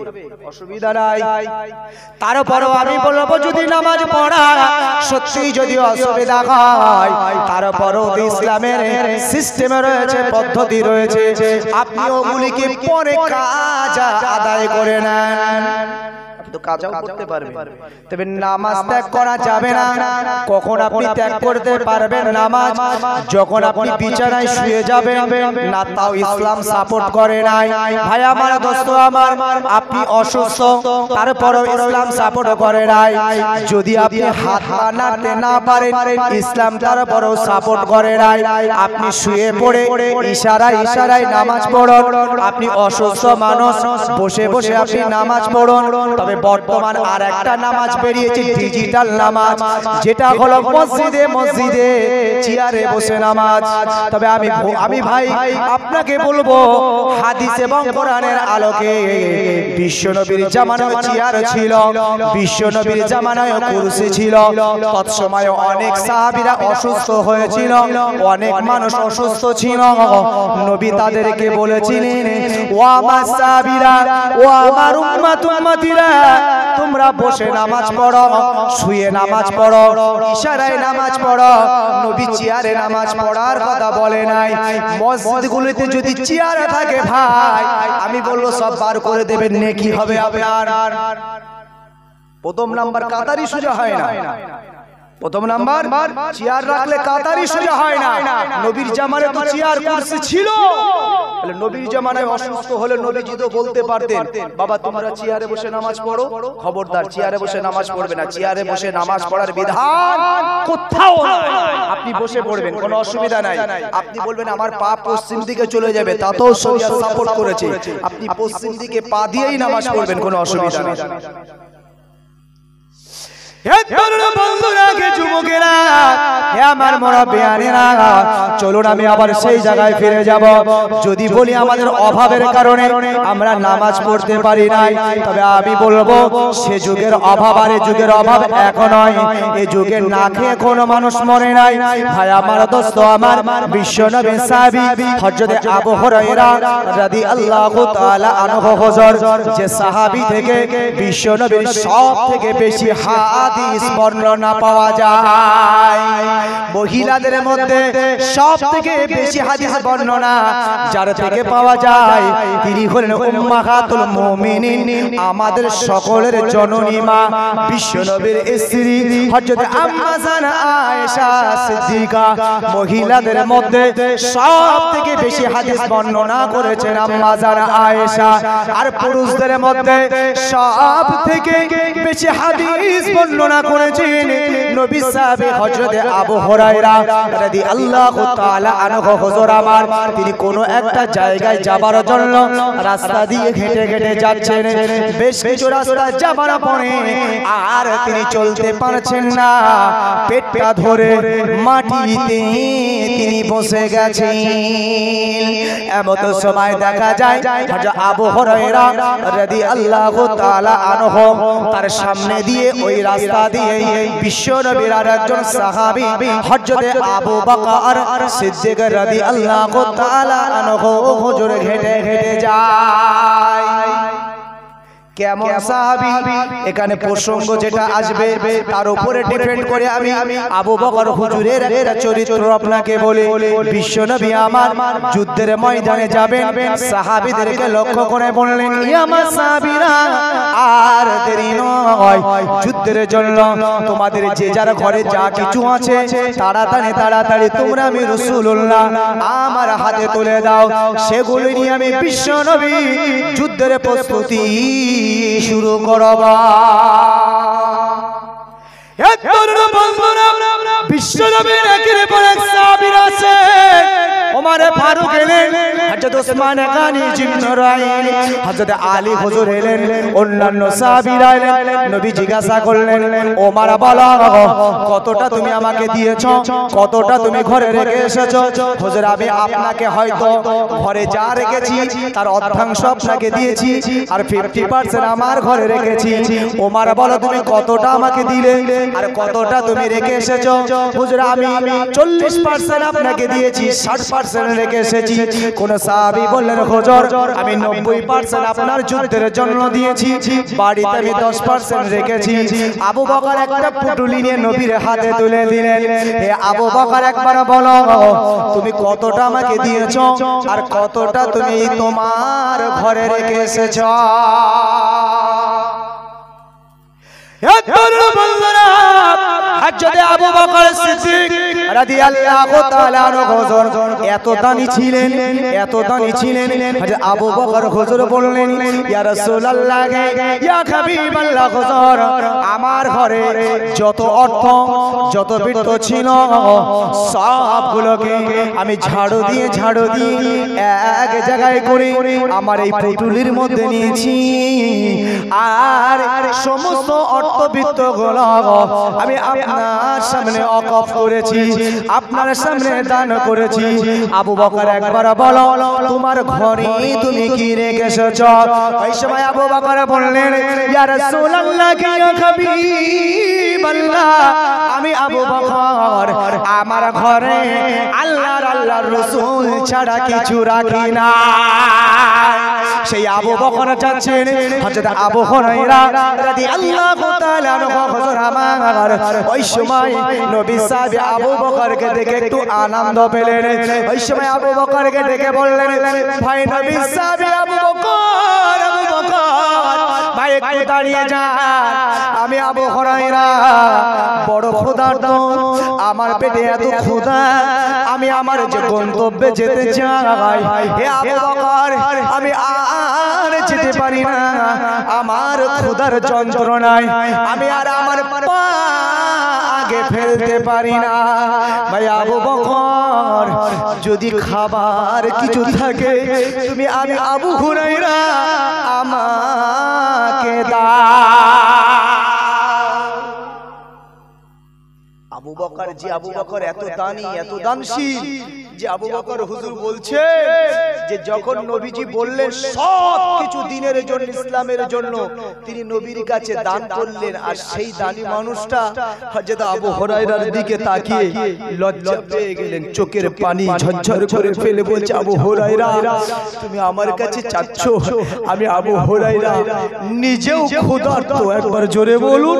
অসুবিধা নাই। তারপরেও আমি বলবো, যদি নামাজ পড়া সত্যি যদি অসুবিধা হয়, তারপরেও ইসলামের সিস্টেমে রয়েছে, পদ্ধতি রয়েছে, আপনি ওগুলিকে পরে কাজ আদায় করে নেন, তো কাজও করতে পারবেন। তবে নামাজ ত্যাগ করা যাবে না। কখন আপনি ত্যাগ করতে পারবেন নামাজ? যখন আপনি বিছানায় শুয়ে যাবেন, না তাও ইসলাম সাপোর্ট করে নাই। ভাই আমার, দোস্ত আমার, আপনি অসুস্থ, তারপরেও ইসলাম সাপোর্ট করে নাই। যদি আপনি হাত পা নাড়তে না পারেন, ইসলাম তারপরেও সাপোর্ট করে নাই। আপনি শুয়ে পড়ে ইশারায় নামাজ পড়ুন। আপনি অসুস্থ মানুষ, বসে বসে আপনি নামাজ পড়ুন। তবে বর্তমান আর একটা নামাজ বেরিয়েছে, ডিজিটাল নামাজ, যেটা হলো মসজিদে চেয়ারে বসে নামাজ। তবে আমি ভাই আপনাকে বলবো, হাদিস এবং কোরআনের আলোকে বিশ্বনবীর জামানায় চেয়ার ছিল, বিশ্বনবীর জামানায় কুরসি ছিল। তৎসময়ে অনেক সাহাবীরা অসুস্থ হয়েছিল, অনেক মানুষ অসুস্থ ছিল। নবী তাদেরকে বলেছিলেন, ও আমার সাহাবীরা, ও আমার উম্মতিরা, তোমরা বসে নামাজ পড়ো, শুয়ে নামাজ পড়ো, ইশারায় নামাজ পড়ো। নবী চেয়ারে নামাজ পড়ার কথা বলে নাই। মসজিদগুলোতে যদি চেয়ার থাকে ভাই, আমি বলবো সব বার করে দেবেন, নেকি হবে আপনার। প্রথম নাম্বার, কাতারি সোজা হয় না। প্রথম নাম্বার, চেয়ার রাখলে কাতারি সোজা হয় না। নবীর জামানায় তো চেয়ার কুরসি ছিল। নবীর জামানায় অসুস্থ হলে নবীজি তো বলতে পারতেন, বাবা তোমরা চেয়ারে বসে নামাজ পড়ো। খবরদার, চেয়ারে বসে নামাজ পড়বে না। চেয়ারে বসে নামাজ পড়ার বিধান কোথাও নাই। আপনি বসে পড়বেন, কোনো অসুবিধা নাই। আপনি বলবেন আমার পা পশ্চিম দিকে চলে যাবে, তাতেও শরীয়ত সাপোর্ট করেছে। আপনি পশ্চিম দিকে পা দিয়েই নামাজ পড়বেন, কোনো অসুবিধা নেই। চলুন আমি আবার সেই জায়গায় ফিরে যাব। যদি বলি আমাদের অভাবের কারণে আমরা নামাজ পড়তে পারি নাই, তবে আমি বলবো সে যুগের অভাব আর এ যুগের অভাব এক নয়। এ যুগে না খেয়ে কোনো মানুষ মরে নাই। ভাই আমার, দোস্ত আমার, বিশ্বনবী সাহাবী হযরত আবু হুরায়রা রাদিয়াল্লাহু তাআলা আনহু হুজুর, যে সাহাবী থেকে বিশ্বনবীর সব থেকে বেশি হাদিস বর্ণনা পাওয়া যায়। মহিলাদের মধ্যে সব থেকে বেশি হাদিস বর্ণনা যার থেকে পাওয়া যায়, তিনি হলেন উম্মাহাতুল মুমিনিন, আমাদের সকলের জননী মা, বিশ্বনবীর স্ত্রী হযরত আম্মা জান আয়েশা সিদ্দিকা। মহিলাদের মধ্যে সব থেকে বেশি হাদিস বর্ণনা করেছেন আম্মা জান আয়েশা। আর পুরুষদের মধ্যে সব থেকে বেশি হাদিস বর্ণনা করেছেন নবী সাহাবী হযরত আবু হুরায়রা রাদিয়াল্লাহু তাআলা আনহু হুজুর আমার। তিনি কোন একটা জায়গায় যাবার জন্য রাস্তা দিয়ে হেঁটে হেঁটে যাচ্ছেন। বেশ কিছু রাস্তা যাবার পরে আর তিনি চলতে পারছেন না, পেটটা ধরে মাটিতে তিনি বসে গেছেন। এমন সময় দেখা যায় হযরত আবু হুরায়রা রাদিয়াল্লাহু তাআলা আনহু তার সামনে দিয়ে, ওই রাস্তা দিয়ে বিশ্বনবীর আরেকজন সাহাবী হযরত আবু বকর সিদ্দিক রাদিয়াল্লাহু তাআলা আনহু হুজুর হেঁটে হেঁটে যায়। কেমন সাহাবী এখানে প্রসঙ্গ যেটা আসবে তার উপরে ডিপেন্ড করে আমি আবু বকর হুজুরের একটা চরিত্র আপনাকে বলি। বিশ্বনবী আমার যুদ্ধের ময়দানে যাবেন, সাহাবীদেরকে লক্ষ্য করে বললেন, ইয়া আমার সাহাবীরা আর দেরি নয়, যুদ্ধের জন্য তোমাদের যে যার ঘরে যা কিছু আছে তাড়াতাড়ি তাড়াতাড়ি তোমরা আমি রাসূলুল্লাহ আমার হাতে তুলে দাও, সেগুলো নিয়ে আমি বিশ্বনবী যুদ্ধের প্রস্তুতি শুরু করবা। বিশ্বনবীর একের পর এক সাহাবীরা আছে, ওমর ফারুক এলেন, হযরত ওসমান গনি জিন্নরাইন, হযরত আলী হুজুর এলেন, অন্যান্য সাহাবীরা এলেন। নবী জিজ্ঞাসা করলেন, ওমর বলো কতটা তুমি আমাকে দিয়েছো, কতটা তুমি ঘরে রেখে এসেছো? হুজুর আমি আপনাকে হয়তো ঘরে যা রেখেছি তার অর্ধাংশ আপনাকে দিয়েছি, আর 50% আমার ঘরে রেখেছি। ওমর বলো তুমি কতটা আমাকে দিলে আর কতটা তুমি রেখে এসেছো? হুজুর আমি 40% আপনাকে দিয়েছি, 60% রেখে এসেছি। কোন সাহাবী বললেন, হুজুর আমি 90% আপনার যুদ্ধের জন্য দিয়েছি, বাড়িতে আমি 10% রেখেছি। আবু বকর একটা পুটুলি নিয়ে নবীর হাতে তুলে দিলেন। হে আবু বকর একবার বলো তুমি কতটা আমাকে দিয়েছো আর কতটা তুমি তোমার ঘরে রেখে এসেছো? হযরত আবু বকর সিদ্দিক রাদিয়াল্লাহু তাআলা আনহু এত দানি ছিলেন, এত দানি ছিলেন। হযরত আবু বকর হুজুর বললেন, ইয়া রাসূলুল্লাহ ইয়া হাবিবাল্লাহ হুজুর আমার ঘরে যত অর্থ যত বিত্ত ছিল সবগুলোকে আমি ঝাড়ু দিয়ে এক জায়গায় করে আমার এই পুটুলির মধ্যে নিয়েছি, আর সমস্ত অর্থবিত্তগুলো আমি আপনার সামনে ওয়াকফ করেছি, আপনার সামনে দান করেছি। আবু বকর একবার বলো তোমার ঘরে তুমি কি রেখে এসেছো? ওই সময় আবু বকর বললেন, ইয়া রাসূলুল্লাহ ইয়া হাবিবাল্লাহ আমি আবু বকর আমার ঘরে আল্লাহর রাসূল ছাড়া কিছু রাখি না। সেই আবু বকর যাচ্ছেন, হযরত আবু হুরায়রা রাদিয়াল্লাহু তাআলা আনহু হুজুর আমার ওই সময় নবী সাহাবী আবু বকরকে দেখে একটু আনন্দ পেলেন। ওই সময় আবু বকরকে দেখে বললেন, ভাই নবী সাহাবী আবু বকর ভাই একটু দাঁড়িয়ে যান, আমি আবু হুরায়রা বড় ক্ষুধার্ত, আমার পেটে এত ক্ষুধা, আমি আমার যে গন্তব্যে যেতে চাই, হে আবু বকর আমি আর যেতে পারি না, আমার ক্ষুধার যন্ত্রণায় আমি আর আমার পা আগে ফেলতে পারি না। ভাই আবু বকর যদি খাবার কিছু থাকে তুমি আমি আবু হুরায়রা আমাকে দাও। আবু বকর যে আবু বকর এত দানি এত দানশীল যে আবু বকর হুজুর বলছে যে যখন নবীজি বললেন সব কিছু দিনের জন্য ইসলামের জন্য তিনি নবীর কাছে দান করলেন, আর সেই দানি মানুষটা হযরত আবু হুরায়রার দিকে তাকিয়ে লজ্জা পেয়ে গেলেন, চোখের পানি ঝরঝর করে ফেলে বলছে, আবু হুরায়রা তুমি আমার কাছে চাচ্ছ, আমি আবু হুরায়রা নিজেও ক্ষুধার্ত, একবার জোরে বলুন।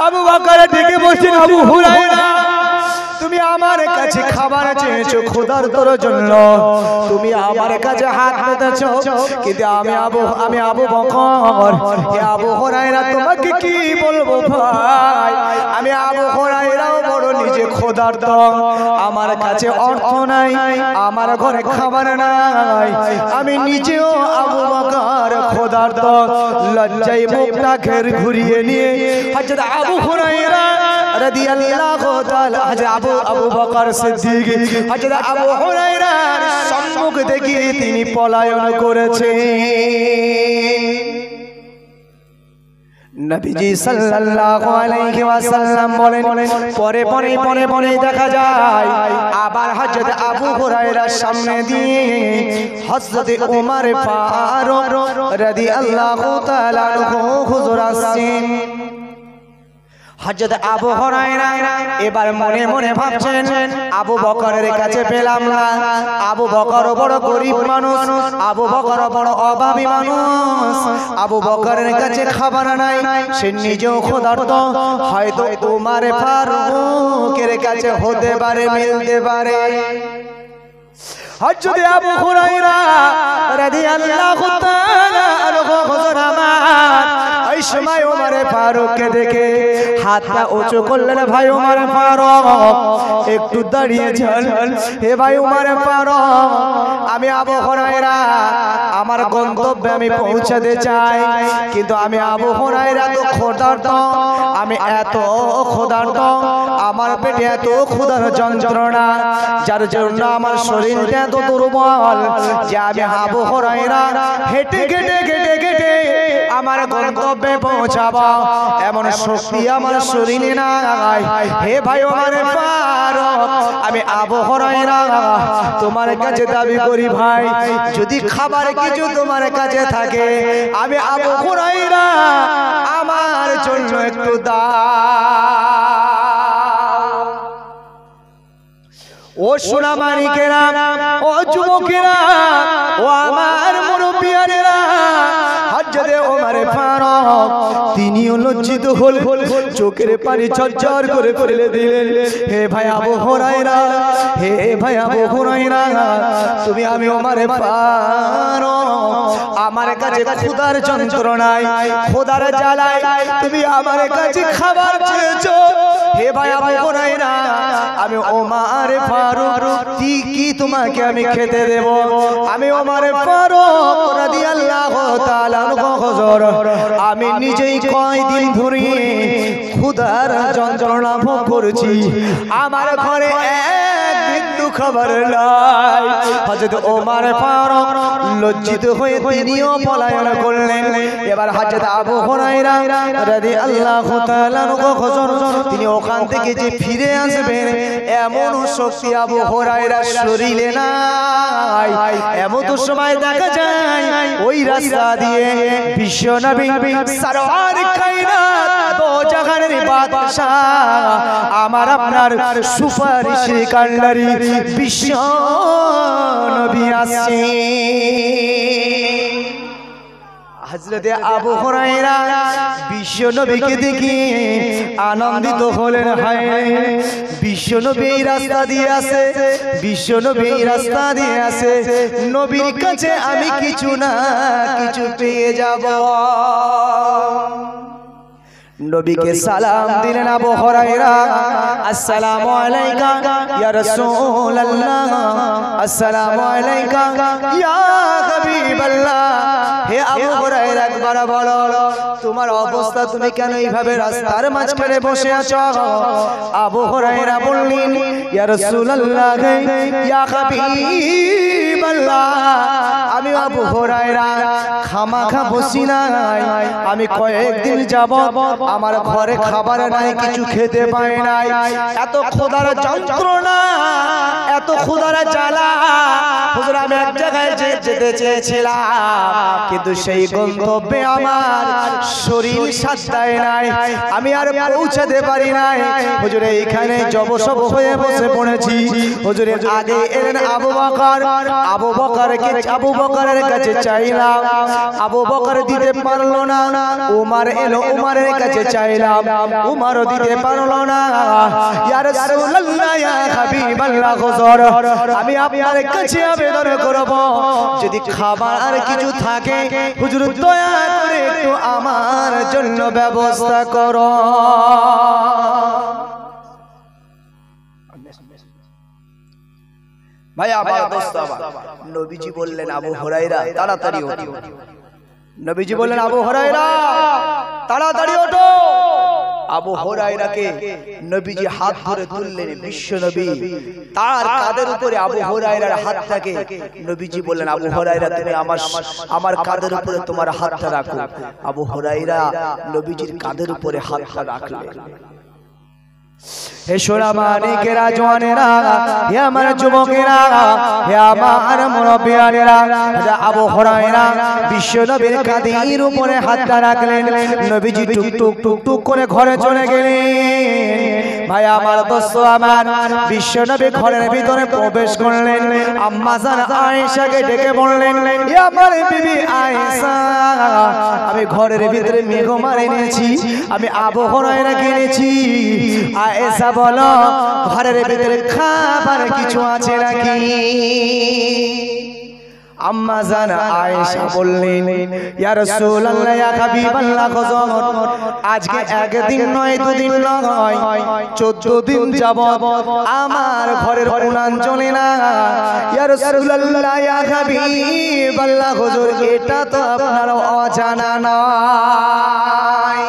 আবু বকর ডেকে বলছেন, আবু হুরায়রা তুমি আমার কাছে খাবার চেয়েছো ক্ষুধার্তর জন্য, তুমি আমার কাছে হাত পেতেছো, কিন্তু আমি আবু বকর হে আবু হুরায়রা তোমাকে কি বলবো ভাই, আমি আবু হুরায়রাও বড় নিজে ক্ষুধার্ত, আমার কাছে অর্থ নাই, আমার ঘরে খাবার নাই, আমি নিজেও আবু বকর ক্ষুধার্ত। লজ্জায় মুখটা ঘুরিয়ে নিয়ে হযরত আবু হুরায়রা রাদিয়াল্লাহু তাআলা আবু বকর সিদ্দিক হযরত আবু হুরায়রার সম্মুখ থেকে তিনি পলায়ন করেছেন। নবীজি সাল্লাল্লাহু আলাইহি ওয়াসাল্লাম বলেন, পরে দেখা যায় আবার হযরত আবু হুরায়রার সামনে দিয়ে হযরত ওমর ফারুক রাদিয়াল্লাহু তাআলা আনহু হুজুর আসেন। হযরত আবু হুরায়রা এবার মনে মনে ভাবছেন আবু বকরের কাছে পেলাম না, আবু বকর বড় গরিব মানুষ, আবু বকর বড় অভাবী মানুষ, আবু বকরের কাছে খাবার নাই, সে নিজেও ক্ষুধার্ত, হয়তো উমর ফারুকের কাছে হতে পারে, মিলতে পারে। হযরত আবু হুরায়রা রাদিয়াল্লাহু তাআলা আনহু এই সময় উমর ফারুককে দেখে হাতটা উঁচু করলেন, ভাই উমর ফারুক একটু দাঁড়িয়ে যান। হে ভাই উমর ফারুক, আমি আবু হুরায়রা আমার গন্তব্যে আমি পৌঁছাতে চাই, কিন্তু আমি আবু হুরায়রা তো ক্ষুধার্ত, আমি এত ক্ষুধার্ত, আমার পেটে এত ক্ষুধার যন্ত্রণা, যার জন্য আমার শরীরটা এত দুর্বল যে আমি আবু হুরায়রা হেঁটে হেঁটে হেঁটে হেঁটে আমার গন্তব্যে পৌঁছাবো এমন শক্তি আমার শরীরে নাই। হে ভাই ওমর ফারুক, আমি আবু হুরায়রা তোমার কাছে দাবি করি, ভাই যদি খাবার কিছু তোমার কাছে থাকে, আমি আবু হুরায়রা আমার জন্য একটু দাও। ও সোনামানিকেরা, ও যুবকেরা, ও আমার মুরব্বিয়ানেরা, হযরত ওমর ফারুক তিনিও লজ্জিত হলেন, চোখের পানি ঝরঝর করে ফেলে দিলেন। হে ভাই আবু হুরায়রা, হে ভাই আবু হুরায়রা, তুমি আমি ওমর ফারুক আমার কাছে ক্ষুধার যন্ত্রণায়, ক্ষুধার জ্বালায় তুমি আমার কাছে খাবার চেয়েছো। হে ভাই আবু হুরায়রা, আমি ওমর ফারুক কি তোমাকে আমি খেতে দেব? আমি ওমর ফারুক রাদিয়াল্লাহু তাআলা আনহু হুজুর, আমি নিজেই কয়দিন ধরে ক্ষুধার যন্ত্রণা ভোগ করছি, আমার ঘরে এক বিন্দু খাবার নাই। হযরত ওমর ফারুক লজ্জিত হয়ে তিনিও পলায়ন করলেন। এবার হযরত আবু হুরায়রা রাদিয়াল্লাহু তাআলা আনহু হুজুর, তিনি ওখান থেকে যে ফিরে আসবেন এমন শক্তি আবু হুরায়রার শরীরে নাই। এমন তো সময় দেখা যায় ওই রাস্তা দিয়ে বিশ্বনবী সরওয়ার কায়নাত দো জাহানের বাদশা আমার আপনার সুপারিশের কান্ডারি বিশ্বনবী আসছে। হযরত আবু হুরায়রা বিশ্বনবীকে দেখে আনন্দিত হলেন, হায় বিশ্বনবী এই রাস্তা দিয়ে আসে, বিশ্বনবী এই রাস্তা দিয়ে আসে, নবীর কাছে আমি কিছু না কিছু পেয়ে যাব। নবীকে সালাম দিলেন আবু হুরায়রা, আসসালামু আলাইকা ইয়া রাসূলুল্লাহ, আসসালামু আলাইকা ইয়া হাবিবাল্লাহ। হে আবু হুরায়রা, একবার বলো তোমার অবস্থা, তুমি কেন এইভাবে রাস্তার মাঝখানে বসে আছো? আবু হুরায়রা বললেন, ইয়া রাসূলুল্লাহ ইয়া হাবিবাল্লাহ, আমি আবু হুরায়রা খামাখা বসি নাই, আমি কয়েকদিন যাবত আমার ঘরে খাবার নাই, কিছু খেতে পাই নাই, এত ক্ষুধার যন্ত্রণা, এত ক্ষুধার জ্বালা। হুজুর আমি এক জায়গায় যেতে চেয়েছিলাম, কিন্তু সেই গন্তব্যে আমার শরীর সাথ দেয় নাই, আমি আর পৌঁছাতে পারি নাই। হুজুর এইখানে জবসব হয়ে বসে পড়েছি। হুজুরের আগে এলেন আবু বকর, আবু বকরের কাছে চাইলাম, আবু বকর দিতে পারলো না। উমর এলো, উমরের কাছে চাইলাম, উমরও দিতে পারলো না। ইয়া রাসূলুল্লাহ ইয়া হাবিবাল্লাহ হুজুর, আমি আপনার কাছে আবেদন করব, যদি খাবার আর কিছু থাকে হুজুর দয়া করে একটু আমার জন্য ব্যবস্থা করো। ভাই আমার দোস্ত, নবীজি বললেন আবু হুরায়রা তাড়াতাড়ি ওঠো। নবীজি বললেন আবু হুরায়রা তাড়াতাড়ি ওঠো। আবু হুরায়রাকে নবীজি হাত ধরে তুললেন, বিশ্ব নবী তার কাঁধের উপরে আবু হুরায়রার হাতটাকে নবীজি বললেন, আবু হুরায়রা তুমি আমার কাঁধের উপরে তোমার হাতটা রাখো। আবু হুরায়রা নবীজির কাঁধের উপরে হাতটা রাখলেন। হে সোনামানিকেরা, জওয়ানেরা, হে আমার যুবকেরা, হে আমার মুরব্বিয়ানেরা, আবু হুরায়রা বিশ্বনবীর কাঁধের উপরে হাতটা রাখলেন। নবীজি টুক টুক টুক টুক করে ঘরে চলে গেলেন। ভাই আমার দোস্ত আমার, বিশ্বনবী ঘরের ভিতরে প্রবেশ করলেন। আম্মা জান আয়েশাকে ডেকে বললেন, হে আমার বিবি আয়েশা, আমি ঘরের ভিতরে মেহমান এনেছি, আমি আবু হুরায়রা কিনেছি। আয়েশা বলো, ঘরের ভিতরে খাবার কিছু আছে নাকি? আম্মা জান আয়েশা বললেন, ইয়া রাসূলুল্লাহ, ইয়া হাবিবাল্লাহ, আজকে একদিন নয়, দুদিন নয়, 14 দিন যাবত আমার ঘরের উনান জ্বলে না। ইয়া রাসূলুল্লাহ, ইয়া হাবিবাল্লাহ, হুজুর এটা তো আপনার অজানা নয়।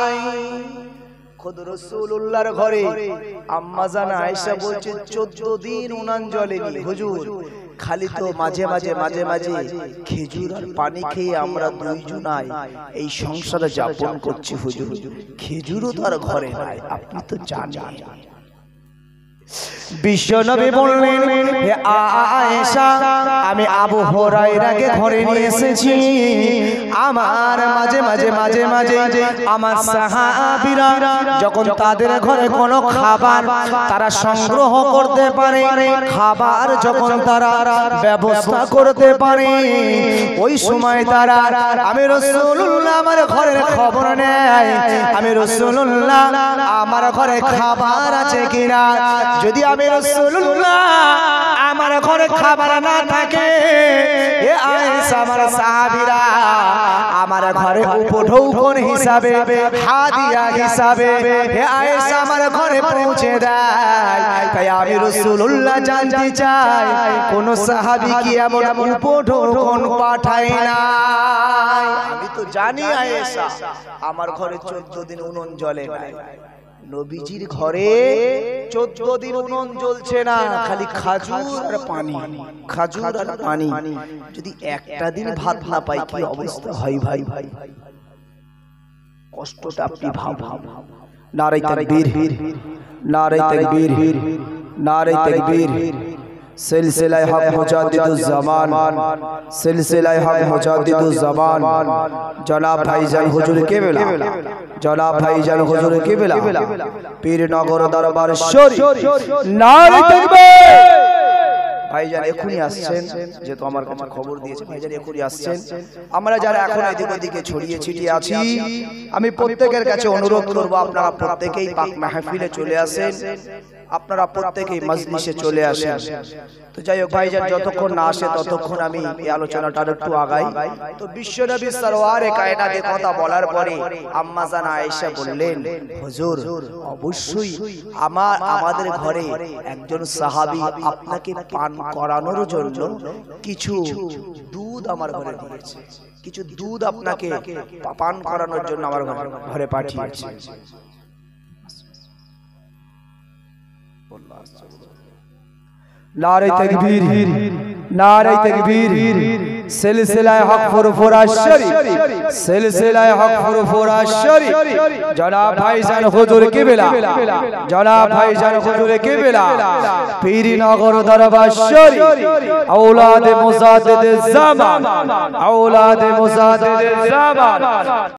খুদ রাসূলুল্লাহর ঘরে আম্মা জান আয়েশা বলছে 14 দিন উনান জ্বলেনি। হুজুর খালি তো মাঝে মাঝে খেজুর আর পানি খেয়ে আমরা দুইজনাই এই সংসারে যাপন করছি। হুজুর খেজুরও তো আর ঘরে নাই, আপনি তো জানেন। বিশ্বনবী বললেন, হে আয়েশা, আমি আবু হুরায়রাকে ঘরে নিয়ে এসেছি। আমার মাঝে মাঝে আমার সাহাবীরা যখন তাদের ঘরে কোনো খাবার তারা সংগ্রহ করতে পারে, খাবার যখন তারা ব্যবস্থা করতে পারে, ওই সময় তারা আমি রাসূলুল্লাহ আমার ঘরের খবর নেয়। আমি রাসূলুল্লাহ আমার ঘরে খাবার আছে কিনা। যদি আমি রাসূলুল্লাহ আমার ঘরে খাবার না থাকে, এ আয়েশা আমার সাহাবীরা আমার ঘরে উপঢৌকন হিসাবে, হাদিয়া হিসাবে হে আয়েশা আমার ঘরে পৌঁছে দেয়। তাই আমি রাসূলুল্লাহ জানতে চাই, কোন সাহাবী কি এমন উপঢৌকন পাঠায় না? আমি তো জানি আয়েশা আমার ঘরে 14 দিন উনুন জ্বলে না। নবীজির ঘরে 14 দিন উনুন জ্বলছে না, খালি খাজুর আর পানি, খাজুর আর পানি। যদি একটা দিন ভাত না পাই কি অবস্থা হয় ভাই? কষ্টটা আপনি ভাব। নারে তাকবীর, নারে তাকবীর, নারে তাকবীর। সিলসিলায়ে হক মুজাদ্দিদুজ জামান, সিলসিলায়ে হক মুজাদ্দিদুজ জামান জনাব ভাইজান হুজুর কেবলা, জনাব ভাইজান হুজুর কেবলা, পীরনগর দরবার শরীফ। নারে তাকবীর। ভাইজান এখনই আসছেন, যেহেতু আমার কাছে খবর দিয়েছে ভাইজান এখনই আসছেন। আমরা যারা এখন এদিক ওদিকে ছড়িয়ে ছিটিয়ে আছি, আমি প্রত্যেকের কাছে অনুরোধ করব, আপনারা প্রত্যেকেই পাক মাহফিলে চলে আসেন, আপনারা প্রত্যেকেই মজলিসে চলে আসেন। তো যাই হোক ভাইজান যতক্ষণ না আসে ততক্ষণ আমি এই আলোচনাটা একটু আগাই। তো বিশ্বনবী সরওয়ারে কায়নাতের কথা বলার পরে আম্মা জান আয়েশা বললেন, হুজুর অবশ্যই আমাদের ঘরে একজন সাহাবী আপনাকে পান করানোর জন্য কিছু দুধ আমার ঘরে দিয়েছে, কিছু দুধ আপনাকে পান করানোর জন্য আমার ঘরে পাঠিয়েছে। নারে তাকবীর, নারে তাকবীর। সিলসিলায়ে হক ফুরফুরা শরীফ, সিলসিলায়ে হক ফুরফুরা শরীফ জনাব ভাইজান হুজুর কিবলা, জনাব ভাইজান হুজুর কিবলা, পীরনগর দরবার শরীফ, আওলাদে মুজাদ্দিদ জামান, আওলাদে মুজাদ্দিদ জামান।